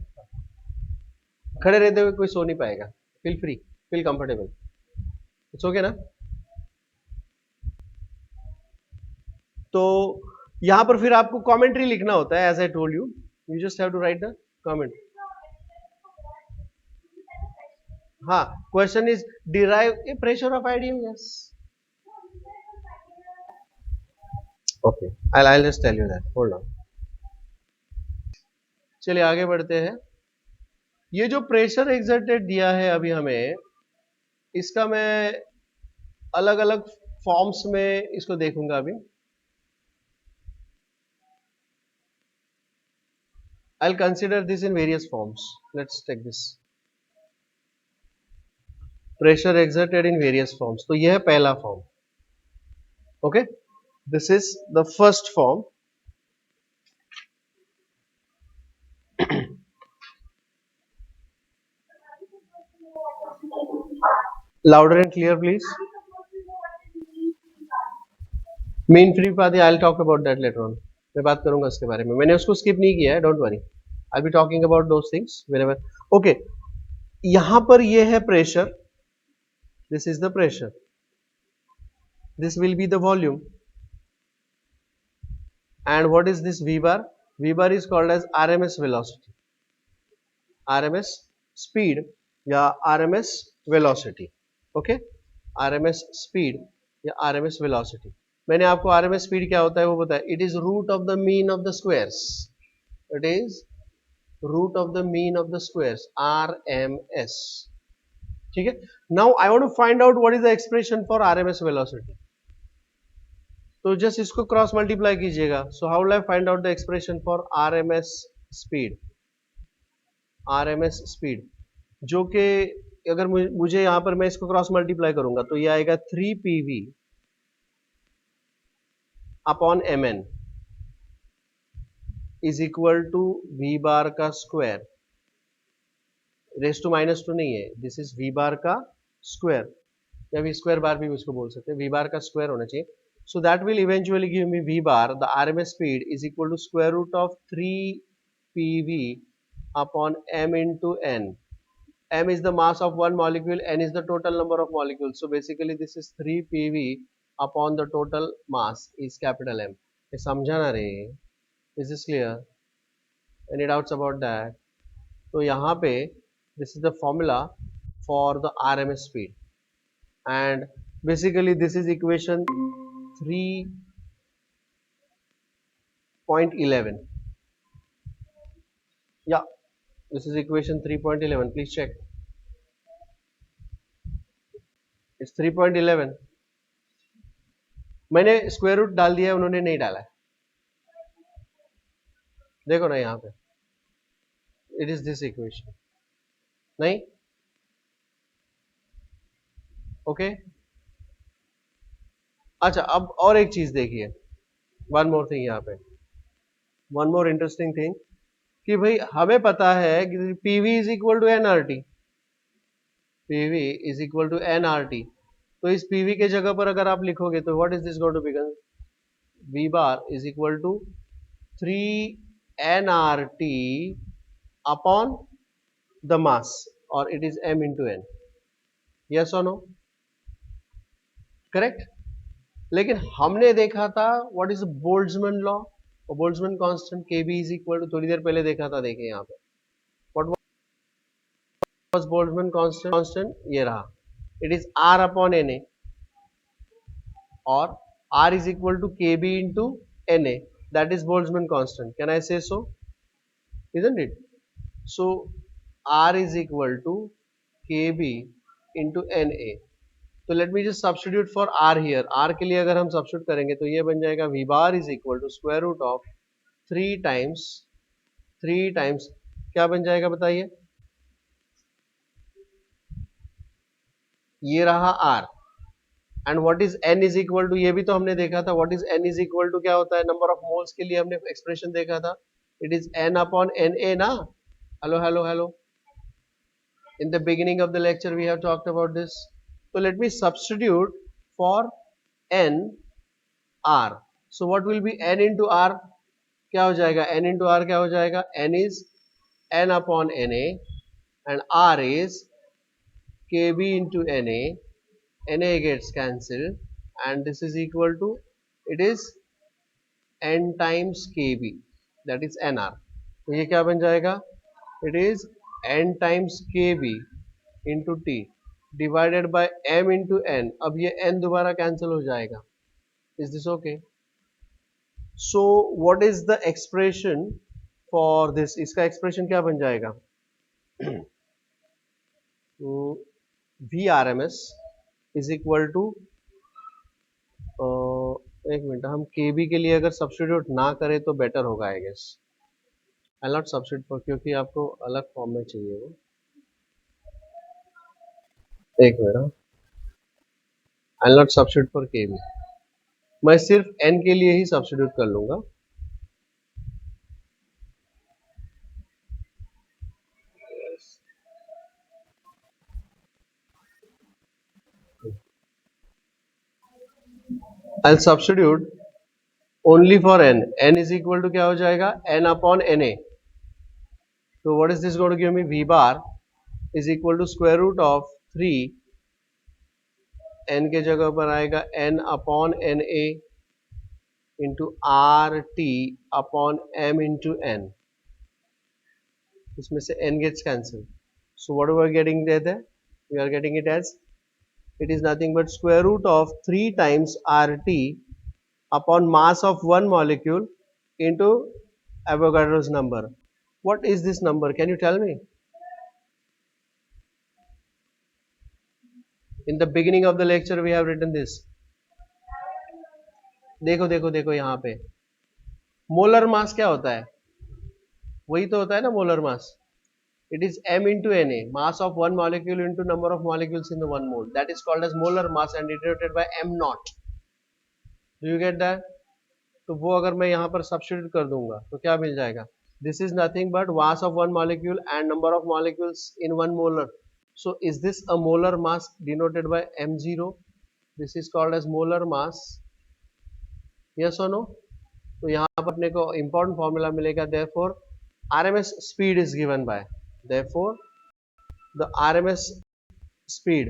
A: खड़े रहते हुए कोई सो नहीं पाएगा. Feel free, feel comfortable. It's okay ना? तो यहां पर फिर आपको कमेंट्री लिखना होता है. As I told you, you just have to write the comment. हाँ, question is derive a pressure of ideal gas. Okay, I just tell you that. Hold on. चलिए आगे बढ़ते हैं. ये जो प्रेशर एक्सर्टेड दिया है अभी हमें, इसका मैं अलग अलग फॉर्म्स में इसको देखूंगा अभी. I'll consider this in various forms. Let's take this. Pressure exerted in various forms. तो यह है पहला form. Okay? This is the first form. Louder and clear, please. Mean free path, I'll talk about that later on. मैं बात करूंगा उसके बारे में. मैंने उसको स्किप नहीं किया है, don't worry. I'll be talking about those things whenever. Okay. यहां पर ये है pressure. This is the pressure. This will be the volume. And what is this V bar? V bar is called as RMS velocity. RMS speed या RMS velocity. Okay? RMS speed या RMS velocity. मैंने आपको RMS speed क्या होता है वो बताया. It is root of the mean of the squares. It is root of the mean of the squares. RMS. ठीक है. Now I want to find out what is the expression for RMS velocity. तो जस्ट इसको क्रॉस मल्टीप्लाई कीजिएगा. So how will I find out the expression for RMS speed? RMS speed, जो कि अगर मुझे यहां पर मैं इसको क्रॉस मल्टीप्लाई करूंगा तो ये आएगा 3 PV upon MN is equal to V bar का स्क्वायर, रेस टू -2 नहीं है, दिस इज V बार का स्क्वायर, या V स्क्वायर बार भी उसको बोल सकते हैं, V बार का स्क्वायर होना चाहिए. So that will eventually give me V bar, the RMS speed is equal to square root of 3 PV upon M into N. M is the mass of one molecule, N is the total number of molecules. So basically this is 3 PV upon the total mass is capital M. ये समझा ना रे? Is this clear? Any doubts about that? तो यहाँ पे this is the formula for the RMS speed, and basically this is equation 3.11. Yeah, this is equation 3.11. Please check. It's 3.11. मैंने स्क्वायर रूट डाल दिया है, उन्होंने नहीं डाला है. देखो ना यहाँ पे, इट इज दिस इक्वेशन. नहीं? ओके. अच्छा, अब और एक चीज देखिए, वन मोर थिंग यहाँ पे, वन मोर इंटरेस्टिंग थिंग, कि भाई हमें पता है कि PV is equal to NRT, PV is equal to NRT. तो इस पीवी के जगह पर अगर आप लिखोगे तो what is this going to become? V bar is equal to 3nRT upon the mass, or it is M into N. Yes or no? Correct? लेकिन हमने देखा था व्हाट इज बोल्ट्जमैन लॉ और Boltzmann constant KB is equal to, थोड़ी देर पहले देखा था, देखिए यहाँ पे व्हाट वाज बोल्ट्जमैन कांस्टेंट, ये रहा, it is R upon NA, और R is equal to KB into NA, that is Boltzmann constant. Can I say so? Isn't it? So R is equal to KB into NA. तो let me just substitute for R here. R के लिए अगर हम substitute करेंगे तो ये बन जाएगा V bar is equal to square root of 3 times क्या बन जाएगा बताइए? ये रहा R. And what is N is equal to, ये भी तो हमने देखा था, what is N is equal to क्या होता है? नंबर ऑफ मोल्स के लिए हमने एक्सप्रेशन देखा था, it is N upon NA ना. Hello hello hello, in the beginning of the lecture we have talked about this. तो let me substitute for N R. So what will be N into R? क्या हो जाएगा? N इंटू R क्या हो जाएगा? N is N upon NA and R is KB into NA. NA gets cancelled and this is equal to, it is N times KB, that is NR. तो ये क्या बन जाएगा? It is N times KB into T divided by M into N. अब ये N दोबारा कैंसिल हो जाएगा. Is this okay? So what is the expression for this? इसका एक्सप्रेशन क्या बन जाएगा? VRMS इज इक्वल टू, एक मिनट, हम KB के लिए अगर सब्स्टिट्यूट ना करें तो बेटर होगा I guess. I not substitute for, क्योंकि आपको अलग फॉर्म में चाहिए वो. एक minute, I not substitute for KB, मैं सिर्फ N के लिए ही सब्स्टिट्यूट कर लूंगा. I'll substitute only for N. N is equal to क्या हो जाएगा? N upon NA. So what is this going to give me? V bar is equal to square root of 3, N के जगह पर आएगा N upon NA into RT upon M into N. इसमें से N gets cancelled. So what are we getting there? We are getting it as, it is nothing but square root of 3 times RT upon mass of one molecule into Avogadro's number. What is this number? Can you tell me? In the beginning of the lecture we have written this. देखो देखो देखो यहाँ पे मोलर मास क्या होता है? वही तो होता है ना molar mass. It is m into Na, mass of one molecule into number of molecules in the one mole. That is called as molar mass and denoted by m naught. Do you get that? तो वो अगर मैं यहाँ पर सब्स्टिट्यूट कर दूंगा तो क्या मिल जाएगा? This is nothing but mass of one molecule and number of molecules in one molar. So is this a molar mass denoted by m0? This is called as molar mass. Yes or no? तो यहाँ पर अपने को important formula मिलेगा. Therefore RMS speed is given by. Therefore the RMS speed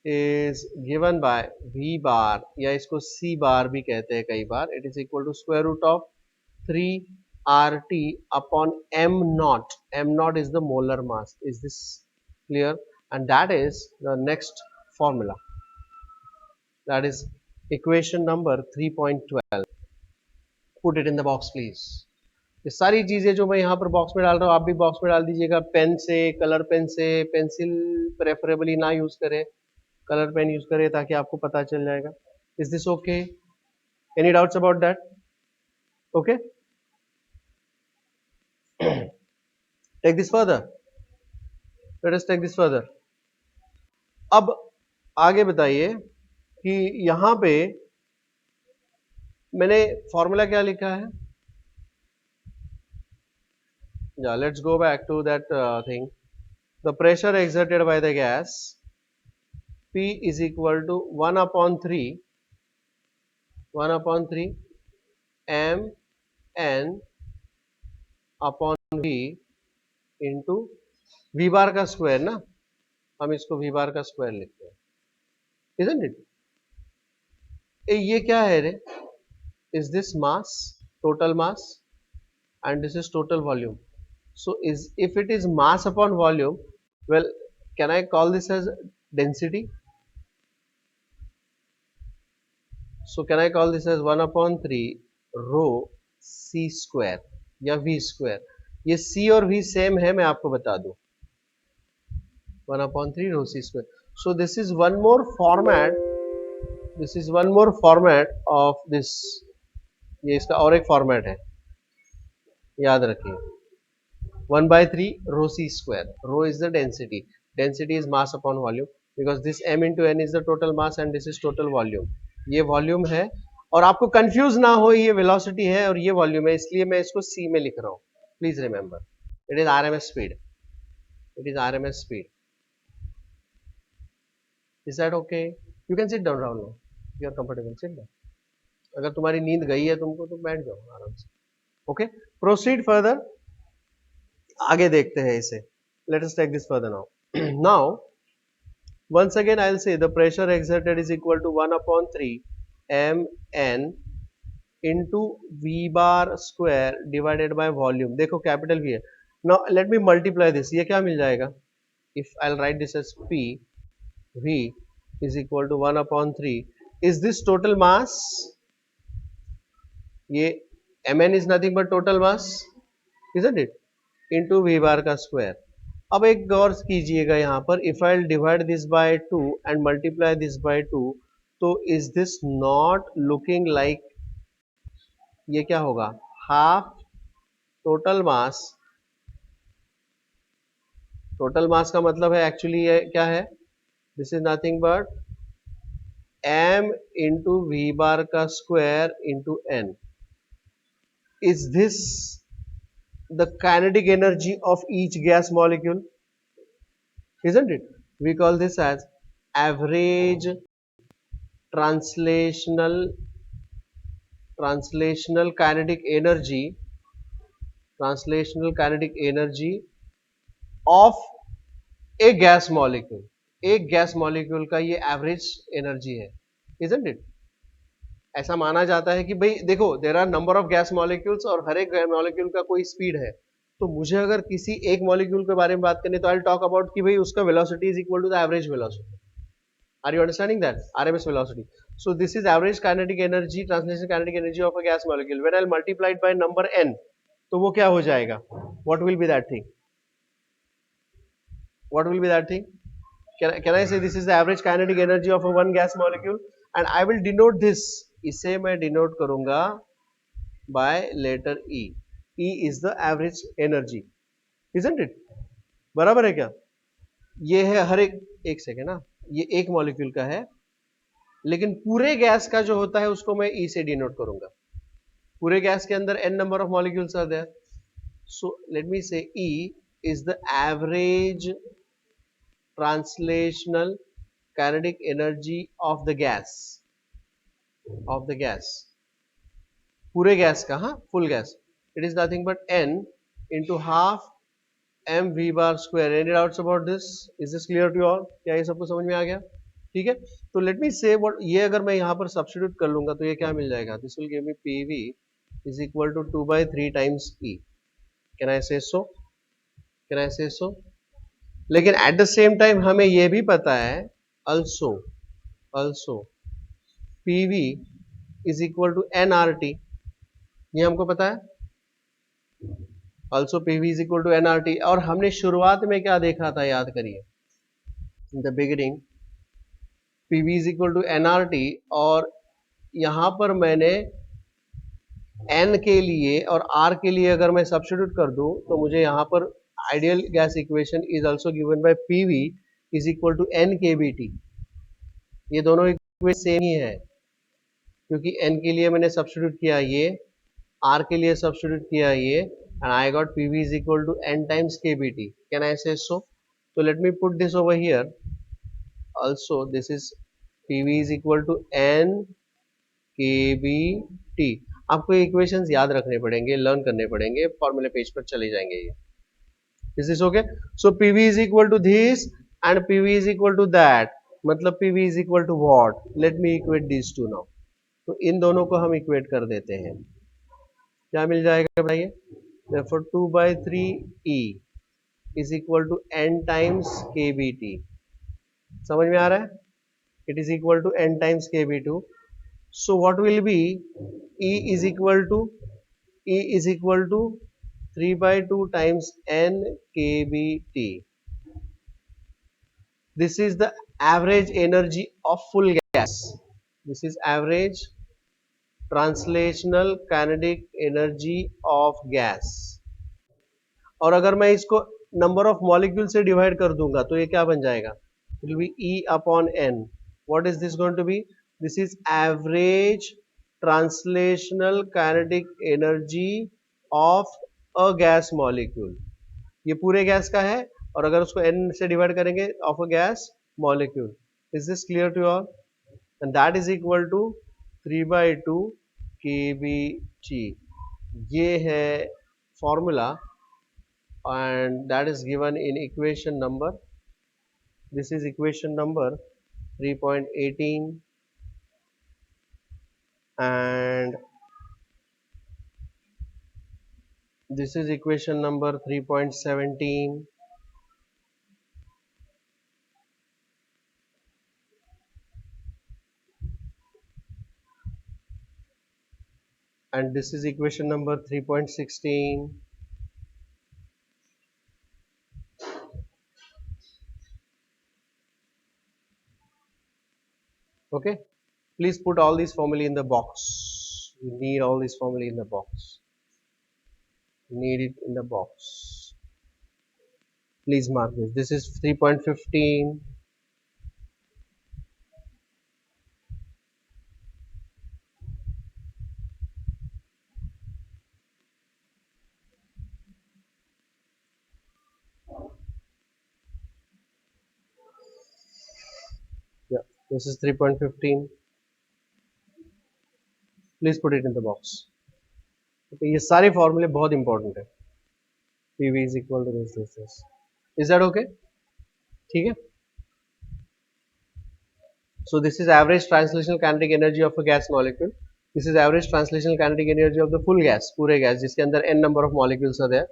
A: is given by V bar या इसको C bar भी कहते हैं कई बार. It is equal to square root of 3 RT upon m naught. M naught is the molar mass. Is this clear? And that is the next formula. That is equation number 3.12. Put it in the box please. ये सारी चीजें जो मैं यहाँ पर बॉक्स में डाल रहा हूँ आप भी बॉक्स में डाल दीजिएगा. पेन से, कलर पेन से, पेंसिल प्रेफरेबली ना यूज करें, कलर पेन यूज करें ताकि आपको पता चल जाएगा. Is this okay? Any doubts about that? Okay, take this further. Let us take this further. अब आगे बताइए कि यहां पे मैंने फॉर्मूला क्या लिखा है. Yeah, let's go back to that thing. The pressure exerted by the gas P is equal to 1 upon 3 m n upon V into V bar का स्क्वायर ना, हम इसको V bar का स्क्वायर लिखते हैं. Isn't it? ये क्या है रे? Is this mass, total mass, and this is total volume. So if it is mass upon volume, well, can I call this as density? So can I call this as 1 upon 3 rho C square या V square. ये C और V सेम है, मैं आपको बता दूं. 1 upon 3 rho C square. So this is one more format. This is one more format of this. ये इसका और एक फॉर्मेट है, याद रखिए. 1 by 3 rho C square. Rho is the density. Density is mass upon volume because this m into n is the total mass and this is total volume. ये वॉल्यूम है और आपको कंफ्यूज ना हो, ये वेलोसिटी है और ये वॉल्यूम है, इसलिए मैं इसको C में लिख रहा हूं. Please remember, it is RMS speed. It is RMS speed. Is that okay? You can sit down Rahul now. You are comfortable. Sit down. अगर तुम्हारी नींद गई है तुमको तो बैठ जाओ आराम से. Okay, proceed further. आगे देखते हैं इसे. Let us take this further now. Now, once again I'll say the pressure exerted is equal to 1 upon 3 mn into V bar square divided by volume. देखो कैपिटल V है. Now let me multiply this. ये क्या मिल जाएगा? If I'll write this as P V is equal to 1 upon 3. Is this total mass? ये mn is nothing but total mass, isn't it? Into V bar का स्क्वायर. अब एक गौर कीजिएगा यहाँ पर, if I'll divide this by 2 and multiply this by 2, तो is this not looking like, ये क्या होगा? Half total mass. टोटल मास का मतलब है एक्चुअली ये क्या है? This is nothing but m into V bar का square into n. Is this the kinetic energy of each gas molecule? Isn't it? We call this as average translational kinetic energy, of a gas molecule. एक गैस मॉलिक्यूल का ये एवरेज एनर्जी है. Isn't it? ऐसा माना जाता है कि भाई देखो, there are number of gas molecules और हर एक मॉलिक्यूल का कोई स्पीड है. तो मुझे अगर किसी एक मॉलिक्यूल के बारे में बात करनी तो आई विल टॉक अबाउट कि भाई उसका velocity is equal to the average velocity. Are you understanding that? RMS velocity. So this is average kinetic energy, translational kinetic energy of a gas molecule. When I multiply it by number n, तो वो क्या हो जाएगा? What will be that thing? What will be that thing? Can I say this is the average kinetic energy of a one gas molecule, and I will denote this. इसे मैं denote करूंगा by letter E. E is the average energy. Isn't it? बराबर है क्या? ये है हर एक सेकेंड ना, ये एक मॉलिक्यूल का है, लेकिन पूरे गैस का जो होता है उसको मैं ई से डिनोट करूंगा. पूरे गैस के अंदर n number of molecules are there. So let me say E is the average translational kinetic energy of the gas, पूरे गैस का, हाँ, full gas. It is nothing but n into half mv bar square. Any doubts about this? Is this clear to you all? क्या ये सबको समझ में आ गया? ठीक है. तो लेट मी से व्हाट, ये अगर मैं यहाँ पर सब्स्टिट्यूट कर लूंगा तो ये क्या मिल जाएगा? This will give me pv is equal to 2/3 times E. Can I say so? Can I say so? लेकिन एट द सेम टाइम हमें यह भी पता है also PV is equal to nRT. ये हमको पता है. also PV is equal to nRT. और हमने शुरुआत में क्या देखा था, याद करिए. in the beginning PV is equal to nRT, और यहां पर मैंने n के लिए और r के लिए अगर मैं सब्स्टिट्यूट कर दूं तो मुझे यहां पर ideal gas equation is also given by PV is equal to n kBT. ये दोनों इक्वेशन सेम ही है, क्योंकि n के लिए मैंने सब्स्टिट्यूट किया ये, r के लिए सब्स्टिट्यूट किया ये, and I got PV is equal to n times kBT. Can I say so? So let me put this over here. Also this is PV is equal to n kBT. आपको इक्वेशंस याद रखने पड़ेंगे, लर्न करने पड़ेंगे, फॉर्मूले पेज पर चले जाएंगे ये. Is this okay? So PV is equal to this and PV is equal to that. मतलब PV is equal to what? Let me equate these two now. तो इन दोनों को हम इक्वेट कर देते हैं. क्या मिल जाएगा बताइए? Therefore 2/3 E is equal to n times kBT. समझ में आ रहा है? It is equal to n times kB2. So what will be E is equal to 3/2 times n kBT. This is the average energy of full gas. This is average translational kinetic energy of gas. और अगर मैं इसको नंबर ऑफ मॉलिक्यूल से डिवाइड कर दूंगा तो ये क्या बन जाएगा? It will be E upon n. What is this going to be? This is average translational kinetic energy of a gas molecule. ये पूरे गैस का है, और अगर उसको n से डिवाइड करेंगे of a gas molecule. Is this clear to all? And that is equal to 3/2 kBT. ये है formula, and that is given in equation number, this is equation number 3.18, and this is equation number 3.17, and this is equation number 3.16. Okay, please put all these formulae in the box. You need all these formulae in the box. Need it in the box. Please mark this. This is 3.15. Yeah, this is 3.15. Please put it in the box. Okay, ये सारे फॉर्मूले बहुत इंपॉर्टेंट है. PV is equal to this. Is that okay? ठीक है. So this is average translational kinetic energy of a gas molecule. This is average translational kinetic energy of the full gas, पूरे गैस जिसके अंदर n number of molecules are there.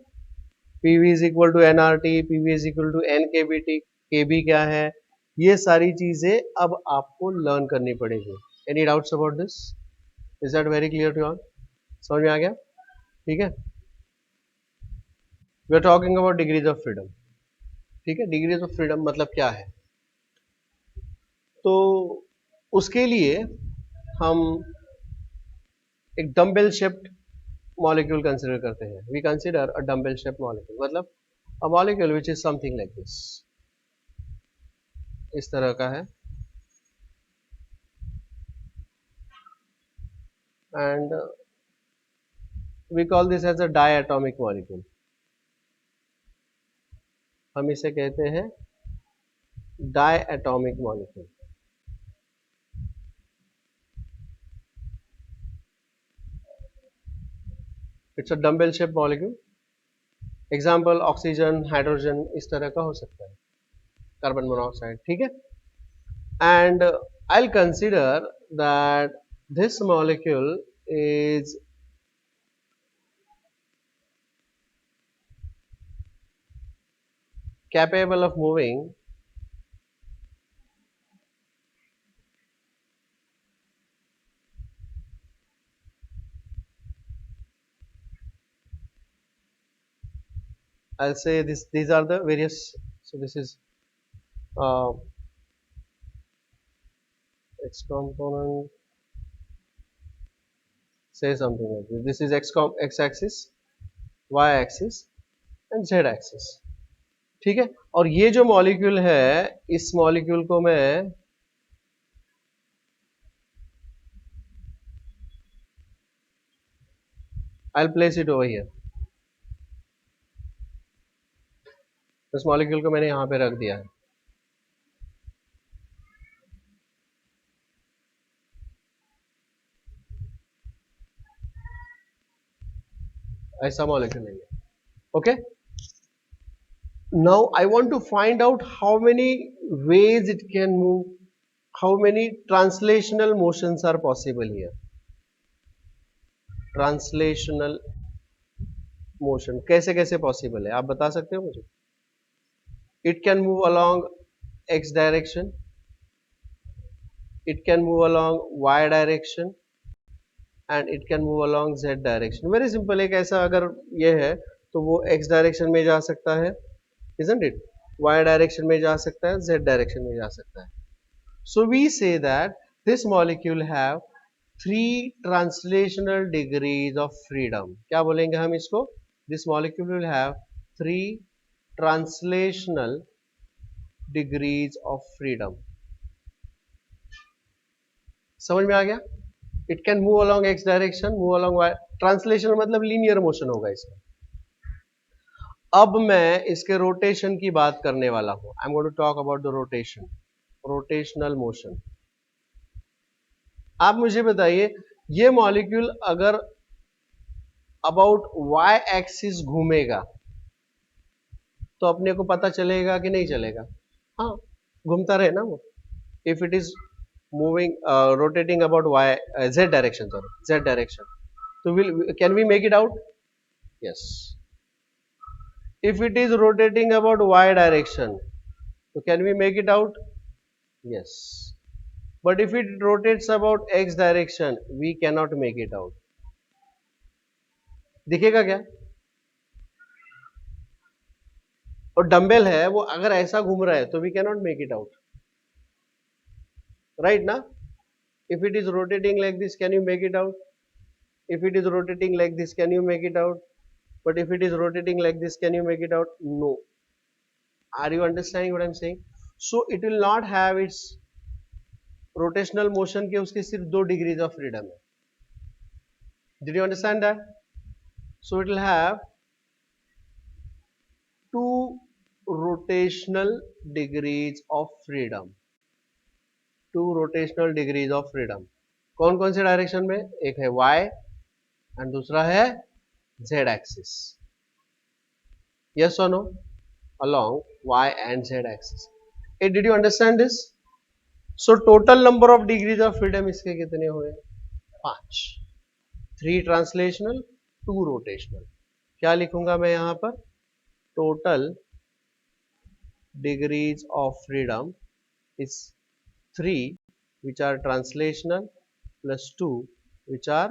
A: PV is equal to nRT, PV is equal to n kBT. kB क्या है? ये सारी चीजें अब आपको लर्न करनी पड़ेगी. Any doubts about this? Is that very clear to you all? समझ में आ गया? ठीक है. We are talking about degrees of freedom. ठीक है. Degrees of freedom मतलब क्या है? तो उसके लिए हम एक डम्बेल शेप्ड मॉलिक्यूल कंसीडर करते हैं. We consider a dumbbell shaped molecule. मतलब A molecule which is something like this, इस तरह का है, and we call this as a diatomic molecule. हम इसे कहते हैं diatomic molecule. It's a dumbbell shaped molecule. Example oxygen, hydrogen, इस तरह का हो सकता है, कार्बन मोनोऑक्साइड, ठीक है. And I'll consider that this molecule is capable of moving I'll say these are the various, so this is X component, say something like this. This is X axis, Y axis and Z axis, ठीक है. और ये जो मॉलिक्यूल है, इस मॉलिक्यूल को मैं I'll place it over here. इस मॉलिक्यूल को मैंने यहां पे रख दिया है. ऐसा मॉलिक्यूल नहीं है. Okay. Now I want to find out how many ways it can move, how many translational motions are possible here. Translational motion कैसे कैसे possible है, आप बता सकते हो मुझे? It can move along x direction, it can move along y direction and it can move along z direction. Very simple. एक ऐसा अगर ये है तो वो x direction में जा सकता है, isn't it? Y direction में जा सकता है, z direction में जा सकता है. So we say that this molecule have 3 translational degrees of freedom. क्या बोलेंगे हम इसको? This molecule will have 3 translational degrees of freedom. समझ में आ गया? It can move along x direction, move along y. Translation मतलब linear motion होगा इसका. अब मैं इसके रोटेशन की बात करने वाला हूं. I'm going to talk about the rotation, rotational motion. आप मुझे बताइए, ये मॉलिक्यूल अगर अबाउट y एक्सिस घूमेगा तो अपने को पता चलेगा कि नहीं चलेगा? हाँ, घूमता रहे ना वो. If it is moving rotating about y z direction, sorry z direction, तो can we make it out? Yes. If it is rotating about y direction, तो can we make it out? Yes. But if it rotates about x direction, we cannot make it out. दिखेगा क्या? और डंबेल है वो, अगर ऐसा घूम रहा है तो we cannot make it out. Right ना? If it is rotating like this, can you make it out? If it is rotating like this, can you make it out? But if it is rotating like this, can you make it out? No. Are you understanding what I'm saying? So it will not have its rotational motion के उसके सिर्फ 2 डिग्रीज ऑफ फ्रीडम है. Did you understand that? So it will have 2 rotational degrees of freedom. 2 rotational degrees of freedom. कौन कौन से डायरेक्शन में? एक है y एंड दूसरा है z एक्सिस. यस और no? Along y and z axis. Did you understand this? So total number of degrees of freedom इसके कितने हुए? 5. 3 ट्रांसलेशनल, 2 रोटेशनल. क्या लिखूंगा मैं यहां पर? Total degrees of freedom is 3 which are translational plus 2 which are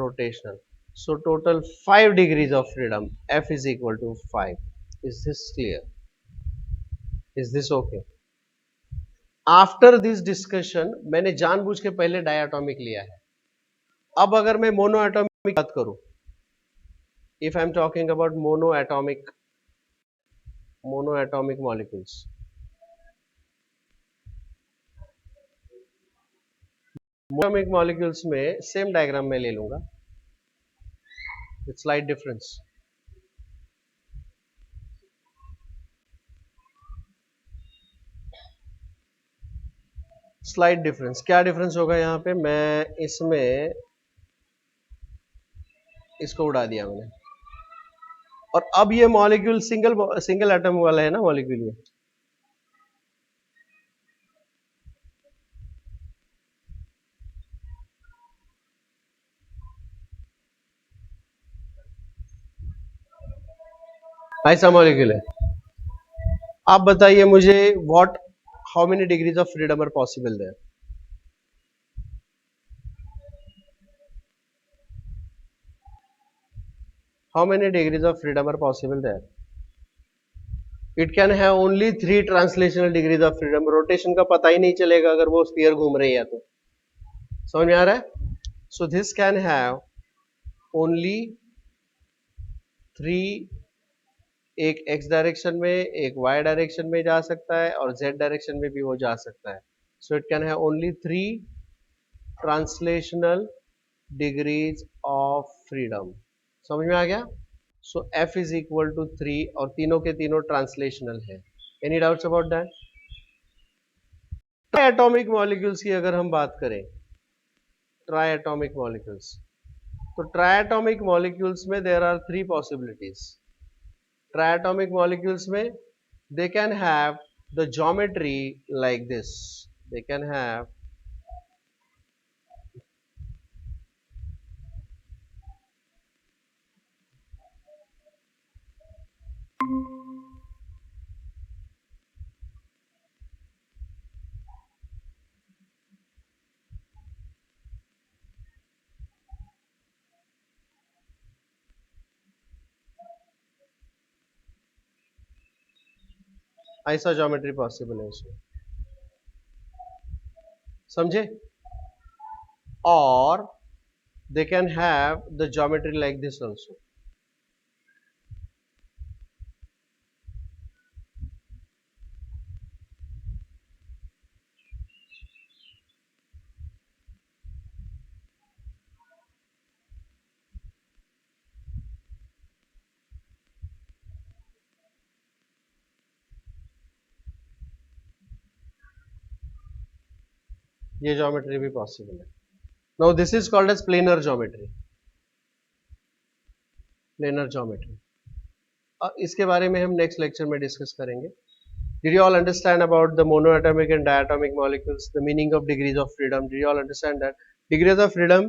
A: rotational. So total 5 degrees of freedom. F is equal to 5. Is this clear? Is this okay? After this discussion मैंने जानबूझ के पहले डायटोमिक लिया है. अब अगर मैं मोनो एटॉमिक बात करूं, if I am talking about mono atomic monoatomic molecules. Monoatomic molecules में सेम डायग्राम में ले लूंगा, with slight difference. Slight difference, क्या डिफरेंस होगा यहाँ पे? मैं इसमें इसको उड़ा दिया मैंने, और अब ये मॉलिक्यूल सिंगल एटम वाला है ना मॉलिक्यूल ये। ऐसा मॉलिक्यूल है। आप बताइए मुझे, what, how many degrees of freedom are possible there? How many degrees of freedom are possible there? It can have only 3 translational degrees of freedom. Rotation का पता ही नहीं चलेगा अगर वो स्फीयर घूम रही है तो। समझ में आ रहा है? So this can have only 3, एक x डायरेक्शन में, एक y डायरेक्शन में जा सकता है, और z डायरेक्शन में भी वो जा सकता है। So it can have only 3 translational degrees of freedom. समझ में आ गया? So f is equal to 3, और तीनों के तीनों ट्रांसलेशनल है। Any doubts about that? Triatomic molecules की अगर हम बात करें, ट्राई एटॉमिक मॉलिक्यूल्स, तो ट्राई एटॉमिक मॉलिक्यूल्स में there are 3 possibilities. Triatomic molecules में they can have the geometry like this. They can have ऐसा ज्योमेट्री पॉसिबल है इसमें, समझे? और they can have the geometry like this also. ये ज्योमेट्री भी पॉसिबल है। Now this is called as planar geometry. Planar geometry, और इसके बारे में हम नेक्स्ट लेक्चर में डिस्कस करेंगे। Did you all understand about the monoatomic and diatomic molecules, the meaning of degrees of freedom? Did you all understand that? Degrees of freedom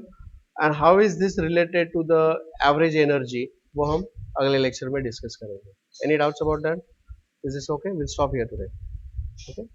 A: and how is this related to the average energy? वो हम अगले लेक्चर में डिस्कस करेंगे। Any doubts about that? Is this okay? We'll stop here today. Okay.